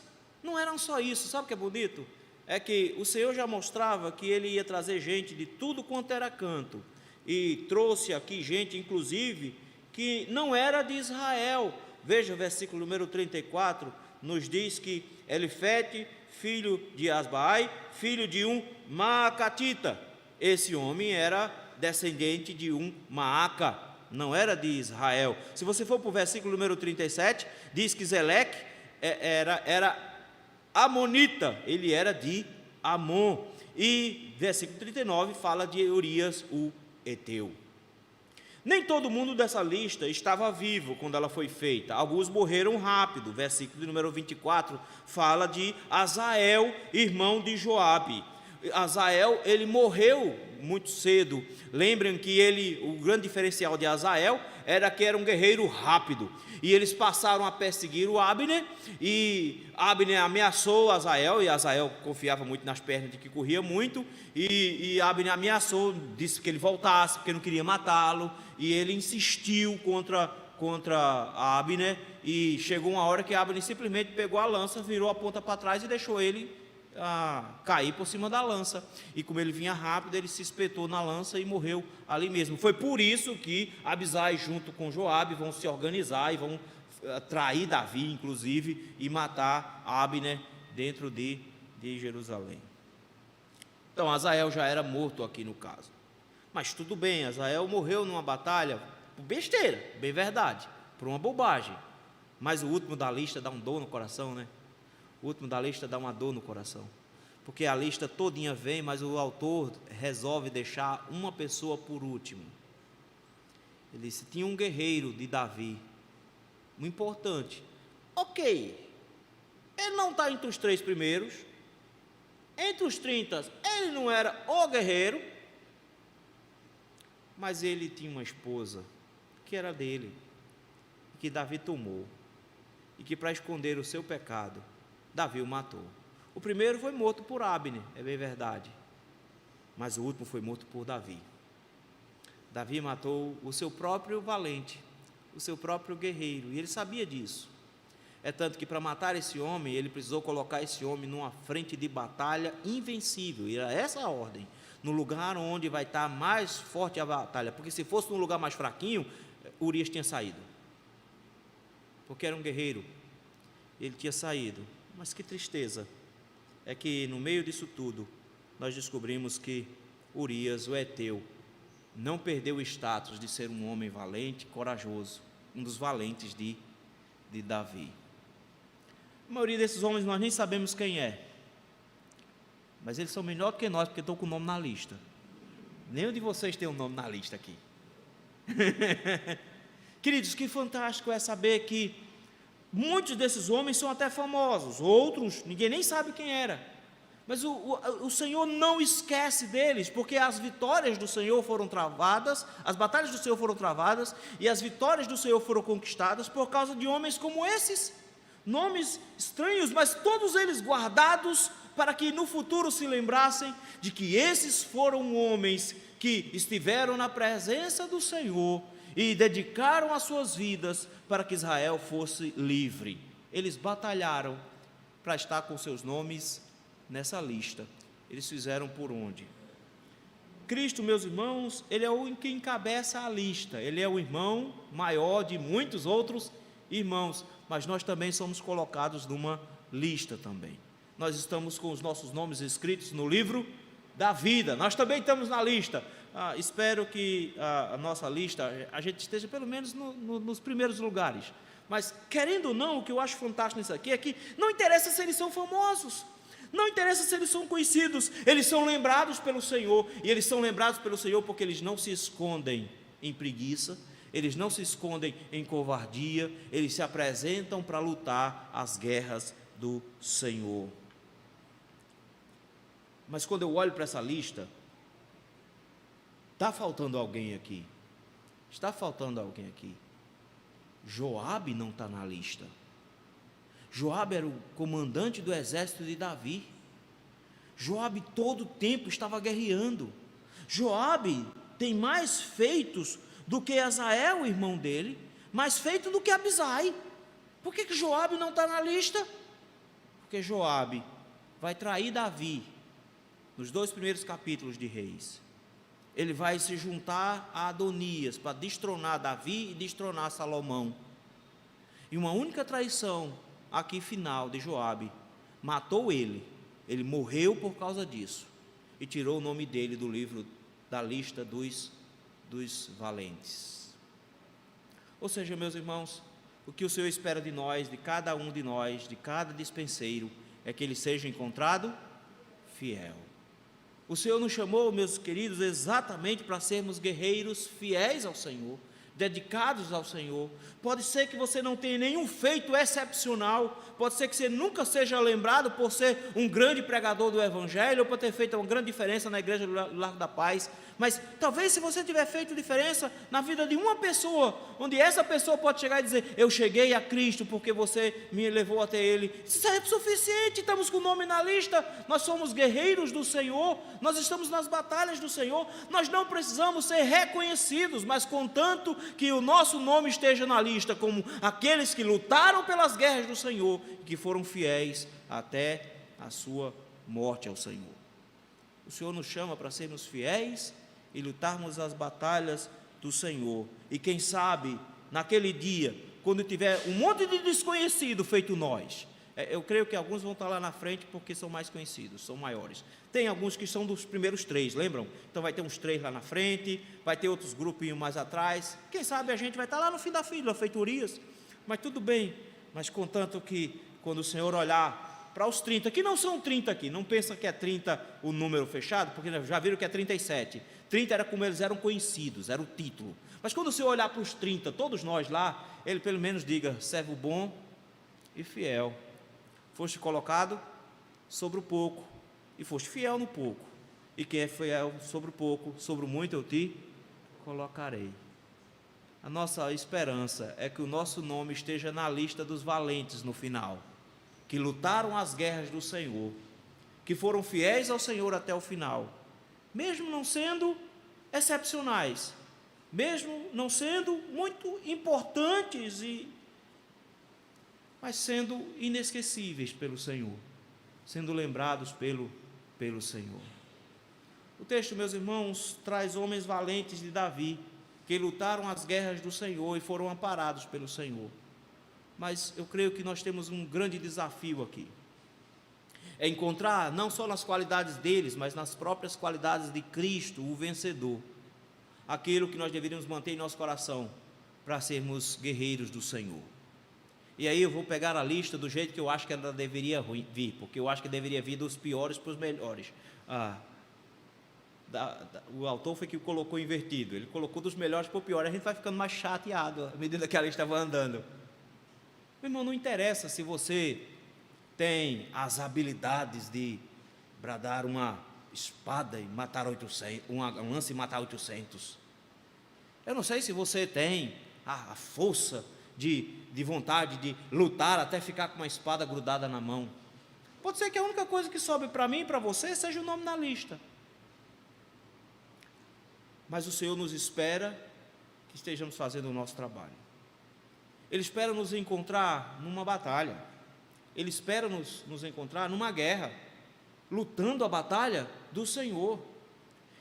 não eram só isso. Sabe o que é bonito? É que o Senhor já mostrava que Ele ia trazer gente de tudo quanto era canto, e trouxe aqui gente, inclusive, que não era de Israel. Veja o versículo número 34, nos diz que Elifete, filho de Asbai, filho de um Maacatita. Esse homem era descendente de um Maaca, não era de Israel. Se você for para o versículo número 37, diz que Zeleque era amonita, ele era de Amon. E versículo 39 fala de Urias o Eteu. Nem todo mundo dessa lista estava vivo quando ela foi feita, alguns morreram rápido. Versículo número 24 fala de Azael, irmão de Joabe. Azael, ele morreu muito cedo. Lembrem que o grande diferencial de Azael era que era um guerreiro rápido, e eles passaram a perseguir o Abner, e Abner ameaçou Azael, e Azael confiava muito nas pernas de que corria muito, e Abner ameaçou, disse que ele voltasse, porque não queria matá-lo, e ele insistiu contra Abner, e chegou uma hora que Abner simplesmente pegou a lança, virou a ponta para trás e deixou ele cair por cima da lança, e como ele vinha rápido, ele se espetou na lança e morreu ali mesmo. Foi por isso que Abisai junto com Joabe vão se organizar e vão trair Davi, inclusive, e matar Abner dentro de Jerusalém. Então Azael já era morto aqui no caso. Mas tudo bem, Azael morreu numa batalha por besteira, bem verdade, por uma bobagem. Mas o último da lista dá um dor no coração, né? O último da lista dá uma dor no coração. Porque a lista todinha vem, mas o autor resolve deixar uma pessoa por último. Ele disse, tinha um guerreiro de Davi, muito importante. Ok, ele não está entre os 3 primeiros, entre os 30, ele não era o guerreiro, mas ele tinha uma esposa, que era dele, que Davi tomou, e que para esconder o seu pecado, Davi o matou. O primeiro foi morto por Abner, é bem verdade, mas o último foi morto por Davi. Davi matou o seu próprio valente, o seu próprio guerreiro, e ele sabia disso. É tanto que para matar esse homem, ele precisou colocar esse homem numa frente de batalha invencível, e era essa a ordem, no lugar onde vai estar mais forte a batalha, porque se fosse num lugar mais fraquinho, Urias tinha saído, porque era um guerreiro, ele tinha saído. Mas que tristeza, é que no meio disso tudo, nós descobrimos que Urias, o heteu, não perdeu o status de ser um homem valente, corajoso, um dos valentes de Davi. A maioria desses homens nós nem sabemos quem é, mas eles são melhor do que nós, porque estão com o nome na lista. Nenhum de vocês tem um nome na lista aqui. Queridos, que fantástico é saber que muitos desses homens são até famosos, outros ninguém nem sabe quem era. Mas o Senhor não esquece deles, porque as vitórias do Senhor foram travadas, as batalhas do Senhor foram travadas, e as vitórias do Senhor foram conquistadas por causa de homens como esses, nomes estranhos, mas todos eles guardados, para que no futuro se lembrassem de que esses foram homens que estiveram na presença do Senhor, e dedicaram as suas vidas para que Israel fosse livre. Eles batalharam para estar com seus nomes nessa lista. Eles fizeram por onde? Cristo, meus irmãos, ele é o que encabeça a lista, ele é o irmão maior de muitos outros irmãos, mas nós também somos colocados numa lista também. Nós estamos com os nossos nomes escritos no livro da vida, nós também estamos na lista. Espero que a nossa lista, a gente esteja pelo menos nos primeiros lugares, mas querendo ou não, o que eu acho fantástico nisso aqui é que não interessa se eles são famosos, não interessa se eles são conhecidos, eles são lembrados pelo Senhor, e eles são lembrados pelo Senhor porque eles não se escondem em preguiça, eles não se escondem em covardia, eles se apresentam para lutar as guerras do Senhor. Mas quando eu olho para essa lista, está faltando alguém aqui, está faltando alguém aqui. Joabe não está na lista. Joabe era o comandante do exército de Davi. Joabe todo o tempo estava guerreando. Joabe tem mais feitos do que Azael, o irmão dele, mais feito do que Abisai. Por que Joabe não está na lista? Porque Joabe vai trair Davi nos 2 primeiros capítulos de Reis. Ele vai se juntar a Adonias para destronar Davi e destronar Salomão. E uma única traição aqui final de Joabe matou ele morreu por causa disso, e tirou o nome dele do livro, da lista dos valentes. Ou seja, meus irmãos, o que o Senhor espera de nós, de cada um de nós, de cada dispenseiro, é que ele seja encontrado fiel. O Senhor nos chamou, meus queridos, exatamente para sermos guerreiros fiéis ao Senhor, dedicados ao Senhor. Pode ser que você não tenha nenhum feito excepcional, pode ser que você nunca seja lembrado por ser um grande pregador do Evangelho, ou por ter feito uma grande diferença na igreja do Largo da Paz, mas talvez se você tiver feito diferença na vida de uma pessoa, onde essa pessoa pode chegar e dizer, eu cheguei a Cristo porque você me levou até Ele, isso é suficiente. Estamos com o nome na lista, nós somos guerreiros do Senhor, nós estamos nas batalhas do Senhor, nós não precisamos ser reconhecidos, mas contanto que o nosso nome esteja na lista, como aqueles que lutaram pelas guerras do Senhor, e que foram fiéis até a sua morte ao Senhor. O Senhor nos chama para sermos fiéis e lutarmos as batalhas do Senhor, e quem sabe, naquele dia, quando tiver um monte de desconhecido feito nós, Eu creio que alguns vão estar lá na frente porque são mais conhecidos, são maiores. Tem alguns que são dos primeiros 3, lembram? Então vai ter uns 3 lá na frente, vai ter outros grupinhos mais atrás. Quem sabe a gente vai estar lá no fim da fila, feitorias. Mas tudo bem, mas contanto que quando o Senhor olhar para os 30, que não são 30 aqui, não pensa que é 30 o número fechado, porque já viram que é 37. 30 era como eles eram conhecidos, era o título. Mas quando o Senhor olhar para os 30, todos nós lá, Ele pelo menos diga: servo bom e fiel, foste colocado sobre o pouco, e foste fiel no pouco, e quem é fiel sobre o pouco, sobre o muito eu te colocarei. A nossa esperança é que o nosso nome esteja na lista dos valentes no final, que lutaram as guerras do Senhor, que foram fiéis ao Senhor até o final, mesmo não sendo excepcionais, mesmo não sendo muito importantes, mas sendo inesquecíveis pelo Senhor, sendo lembrados pelo Senhor. O texto, meus irmãos, traz homens valentes de Davi, que lutaram as guerras do Senhor e foram amparados pelo Senhor. Mas eu creio que nós temos um grande desafio aqui, é encontrar não só nas qualidades deles, mas nas próprias qualidades de Cristo, o vencedor, aquilo que nós deveríamos manter em nosso coração, para sermos guerreiros do Senhor. E aí eu vou pegar a lista do jeito que eu acho que ela deveria vir, porque eu acho que deveria vir dos piores para os melhores. O autor foi que o colocou invertido, ele colocou dos melhores para o pior, a gente vai ficando mais chateado à medida que a lista vai andando. Meu irmão, não interessa se você tem as habilidades de bradar uma espada e matar 800, uma lança e matar 800. Eu não sei se você tem a força de vontade de lutar até ficar com uma espada grudada na mão. Pode ser que a única coisa que sobe para mim e para você seja o nome na lista. Mas o Senhor nos espera que estejamos fazendo o nosso trabalho. Ele espera nos encontrar numa batalha. Ele espera nos encontrar numa guerra, lutando a batalha do Senhor.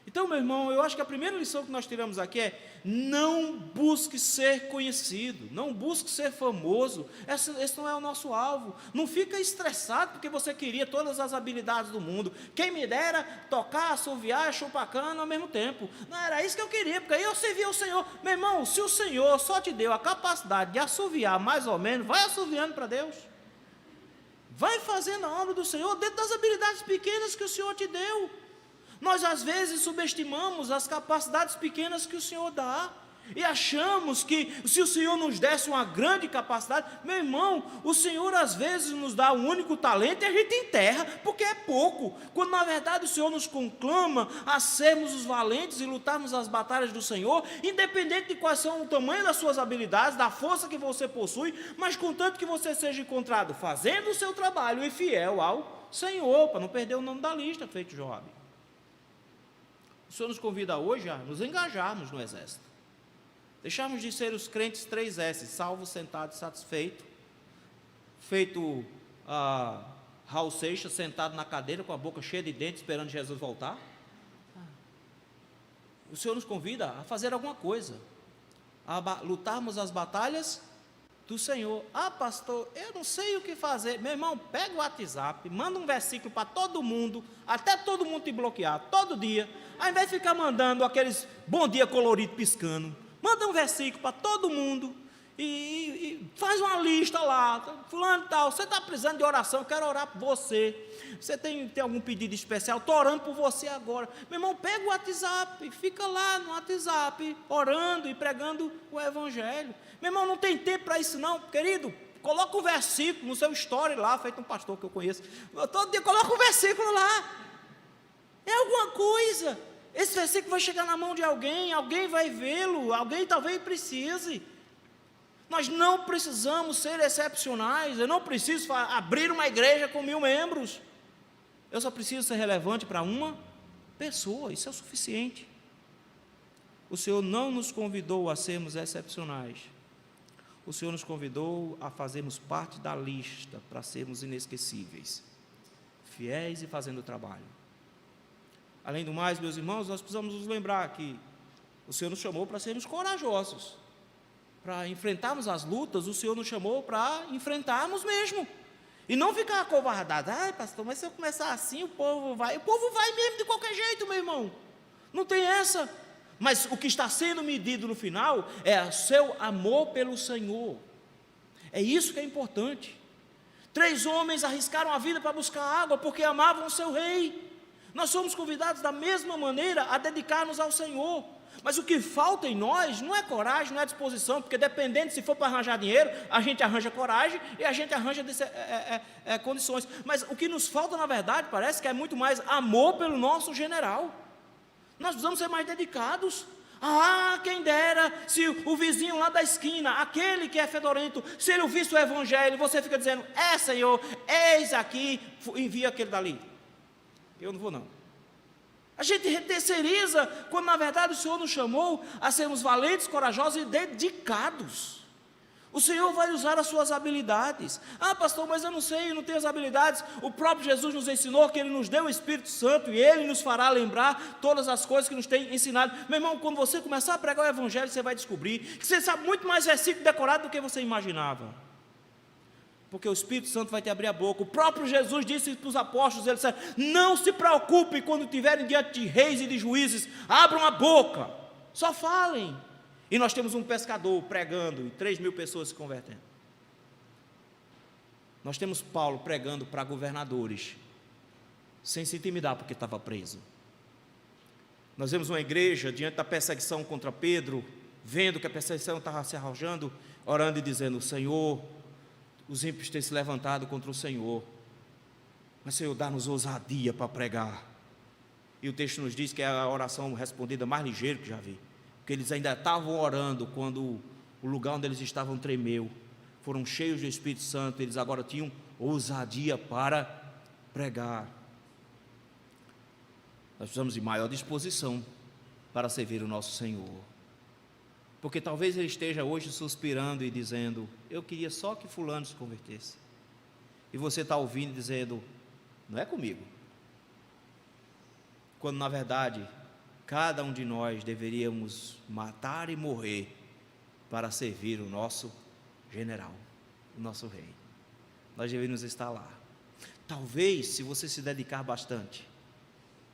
Então, meu irmão, eu acho que a primeira lição que nós tiramos aqui é: não busque ser conhecido, não busque ser famoso, esse não é o nosso alvo. Não fica estressado porque você queria todas as habilidades do mundo. Quem me dera tocar, assoviar, chupar cana ao mesmo tempo. Não era isso que eu queria, porque aí eu servia o Senhor. Meu irmão, se o Senhor só te deu a capacidade de assoviar mais ou menos, vai assoviando para Deus. Vai fazendo a obra do Senhor dentro das habilidades pequenas que o Senhor te deu. Nós às vezes subestimamos as capacidades pequenas que o Senhor dá, e achamos que se o Senhor nos desse uma grande capacidade, meu irmão, o Senhor às vezes nos dá um único talento e a gente enterra, porque é pouco, quando na verdade o Senhor nos conclama a sermos os valentes e lutarmos as batalhas do Senhor, independente de quais são o tamanho das suas habilidades, da força que você possui, mas contanto que você seja encontrado fazendo o seu trabalho e fiel ao Senhor, para não perder o nome da lista, feito Joabe. O Senhor nos convida hoje a nos engajarmos no exército, deixarmos de ser os crentes 3S, salvo, sentado e satisfeito, feito Raul Seixas, sentado na cadeira com a boca cheia de dentes, esperando Jesus voltar. O Senhor nos convida a fazer alguma coisa, a lutarmos as batalhas do Senhor. Pastor, eu não sei o que fazer. Meu irmão, pega o WhatsApp, manda um versículo para todo mundo, até todo mundo te bloquear, todo dia, ao invés de ficar mandando aqueles bom dia colorido piscando, manda um versículo para todo mundo e faz uma lista lá, fulano e tal, você está precisando de oração, eu quero orar por você. Você tem algum pedido especial? Estou orando por você agora. Meu irmão, pega o WhatsApp, fica lá no WhatsApp, orando e pregando o Evangelho. Meu irmão, não tem tempo para isso não, querido. Coloca um versículo no seu story lá, feito um pastor que eu conheço. Todo dia coloca um versículo lá. É alguma coisa. Esse versículo vai chegar na mão de alguém, alguém vai vê-lo, alguém talvez precise. Nós não precisamos ser excepcionais. Eu não preciso abrir uma igreja com 1000 membros. Eu só preciso ser relevante para uma pessoa, isso é o suficiente. O Senhor não nos convidou a sermos excepcionais. O Senhor nos convidou a fazermos parte da lista para sermos inesquecíveis, fiéis e fazendo o trabalho. Além do mais, meus irmãos, nós precisamos nos lembrar que o Senhor nos chamou para sermos corajosos, para enfrentarmos as lutas. O Senhor nos chamou para enfrentarmos mesmo. E não ficar acovardado. Ai, pastor, mas se eu começar assim, o povo vai. O povo vai mesmo de qualquer jeito, meu irmão. Não tem essa. Mas o que está sendo medido no final é o seu amor pelo Senhor. É isso que é importante. 3 homens arriscaram a vida para buscar água porque amavam o seu rei. Nós somos convidados da mesma maneira a dedicar-nos ao Senhor. Mas o que falta em nós não é coragem, não é disposição, porque dependendo se for para arranjar dinheiro, a gente arranja coragem e a gente arranja condições. Mas o que nos falta, na verdade, parece que é muito mais amor pelo nosso general. Nós precisamos ser mais dedicados. Ah, quem dera se o vizinho lá da esquina, aquele que é fedorento, se ele ouvisse o evangelho, você fica dizendo: Senhor, eis aqui, envia aquele dali. Eu não vou não. A gente terceiriza, quando na verdade o Senhor nos chamou a sermos valentes, corajosos e dedicados. O Senhor vai usar as suas habilidades. Ah, pastor, mas eu não sei, eu não tenho as habilidades. O próprio Jesus nos ensinou que Ele nos deu o Espírito Santo e Ele nos fará lembrar todas as coisas que nos tem ensinado. Meu irmão, quando você começar a pregar o Evangelho, você vai descobrir que você sabe muito mais versículo decorado do que você imaginava. Porque o Espírito Santo vai te abrir a boca. O próprio Jesus disse para os apóstolos, ele disse: não se preocupem quando estiverem diante de reis e de juízes, abram a boca, só falem. E nós temos um pescador pregando e 3.000 pessoas se convertendo. Nós temos Paulo pregando para governadores, sem se intimidar porque estava preso. Nós vemos uma igreja diante da perseguição contra Pedro, vendo que a perseguição estava se arrojando, orando e dizendo: Senhor, os ímpios têm se levantado contra o Senhor, mas Senhor, dá-nos ousadia para pregar. E o texto nos diz que é a oração respondida mais ligeira que já vi, porque eles ainda estavam orando quando o lugar onde eles estavam tremeu, foram cheios do Espírito Santo, eles agora tinham ousadia para pregar. Nós precisamos de maior disposição para servir o nosso Senhor, porque talvez ele esteja hoje suspirando e dizendo: eu queria só que fulano se convertesse, e você está ouvindo e dizendo: não é comigo, quando na verdade cada um de nós deveríamos matar e morrer para servir o nosso general, o nosso rei. Nós deveríamos estar lá. Talvez, se você se dedicar bastante,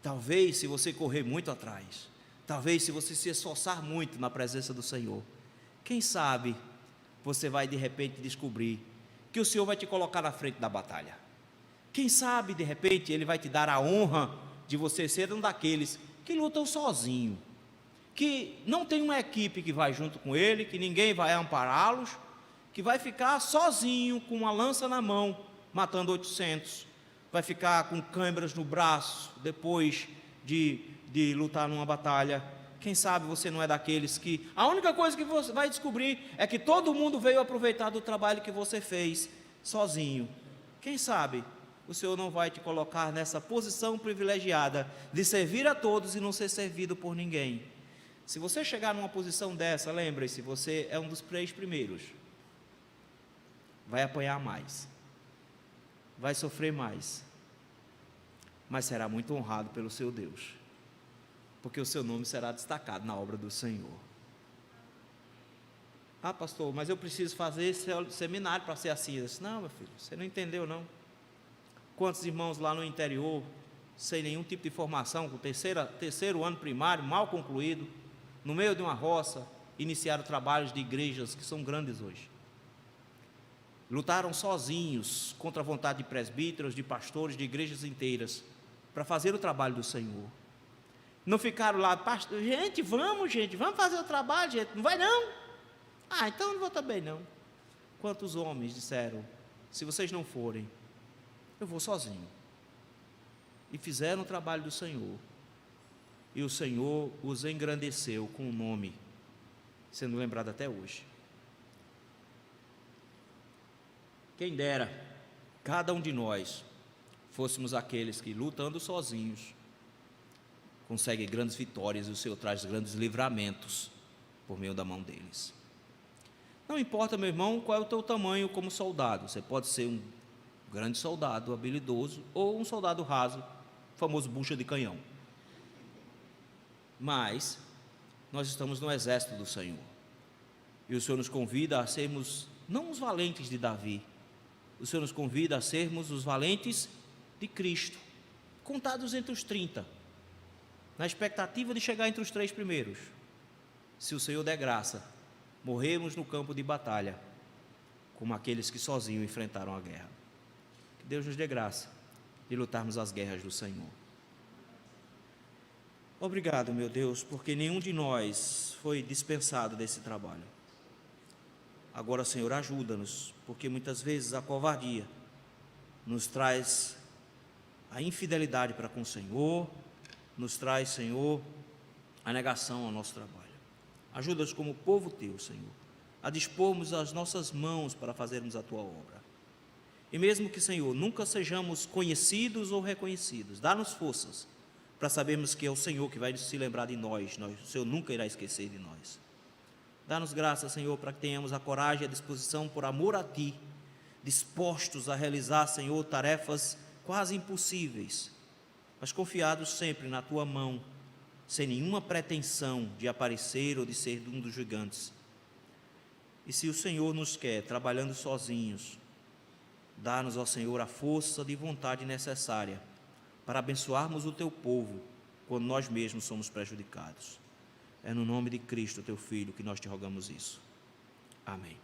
talvez, se você correr muito atrás, talvez, se você se esforçar muito na presença do Senhor, quem sabe você vai de repente descobrir que o Senhor vai te colocar na frente da batalha. Quem sabe, de repente, Ele vai te dar a honra de você ser um daqueles que lutam sozinho, que não tem uma equipe que vai junto com ele, que ninguém vai ampará-los, que vai ficar sozinho com uma lança na mão, matando 800, vai ficar com câimbras no braço, depois de lutar numa batalha. Quem sabe você não é daqueles que, a única coisa que você vai descobrir é que todo mundo veio aproveitar do trabalho que você fez sozinho. Quem sabe o Senhor não vai te colocar nessa posição privilegiada de servir a todos e não ser servido por ninguém. Se você chegar numa posição dessa, lembre-se, você é um dos 3 primeiros. Vai apanhar mais, vai sofrer mais, mas será muito honrado pelo seu Deus, porque o seu nome será destacado na obra do Senhor. Ah, pastor, mas eu preciso fazer esse seminário para ser assim. Eu disse: não, meu filho, você não entendeu não. Quantos irmãos lá no interior, sem nenhum tipo de formação, com terceiro ano primário, mal concluído, no meio de uma roça, iniciaram trabalhos de igrejas que são grandes hoje. Lutaram sozinhos contra a vontade de presbíteros, de pastores, de igrejas inteiras, para fazer o trabalho do Senhor. Não ficaram lá: pastor, gente, vamos fazer o trabalho, gente, não vai não? Ah, então não vou também não. Quantos homens disseram: se vocês não forem, eu vou sozinho. E fizeram o trabalho do Senhor. E o Senhor os engrandeceu com o nome, sendo lembrado até hoje. Quem dera cada um de nós fôssemos aqueles que, lutando sozinhos, conseguem grandes vitórias e o Senhor traz grandes livramentos por meio da mão deles. Não importa, meu irmão, qual é o teu tamanho como soldado. Você pode ser um grande soldado, habilidoso, ou um soldado raso, famoso bucha de canhão. Mas nós estamos no exército do Senhor, e o Senhor nos convida a sermos não os valentes de Davi, o Senhor nos convida a sermos os valentes de Cristo, contados entre os 30, na expectativa de chegar entre os 3 primeiros. Se o Senhor der graça, morremos no campo de batalha, como aqueles que sozinhos enfrentaram a guerra. Que Deus nos dê graça de lutarmos as guerras do Senhor. Obrigado, meu Deus, porque nenhum de nós foi dispensado desse trabalho. Agora, Senhor, ajuda-nos, porque muitas vezes a covardia nos traz a infidelidade para com o Senhor, nos traz, Senhor, a negação ao nosso trabalho. Ajuda-nos como povo Teu, Senhor, a dispormos as nossas mãos para fazermos a Tua obra. E mesmo que, Senhor, nunca sejamos conhecidos ou reconhecidos, dá-nos forças para sabermos que é o Senhor que vai se lembrar de nós, o Senhor nunca irá esquecer de nós. Dá-nos graça, Senhor, para que tenhamos a coragem e a disposição por amor a Ti, dispostos a realizar, Senhor, tarefas quase impossíveis, mas confiados sempre na Tua mão, sem nenhuma pretensão de aparecer ou de ser um dos gigantes. E se o Senhor nos quer trabalhando sozinhos, dá-nos, ó Senhor, a força de vontade necessária para abençoarmos o Teu povo quando nós mesmos somos prejudicados. É no nome de Cristo, Teu Filho, que nós te rogamos isso. Amém.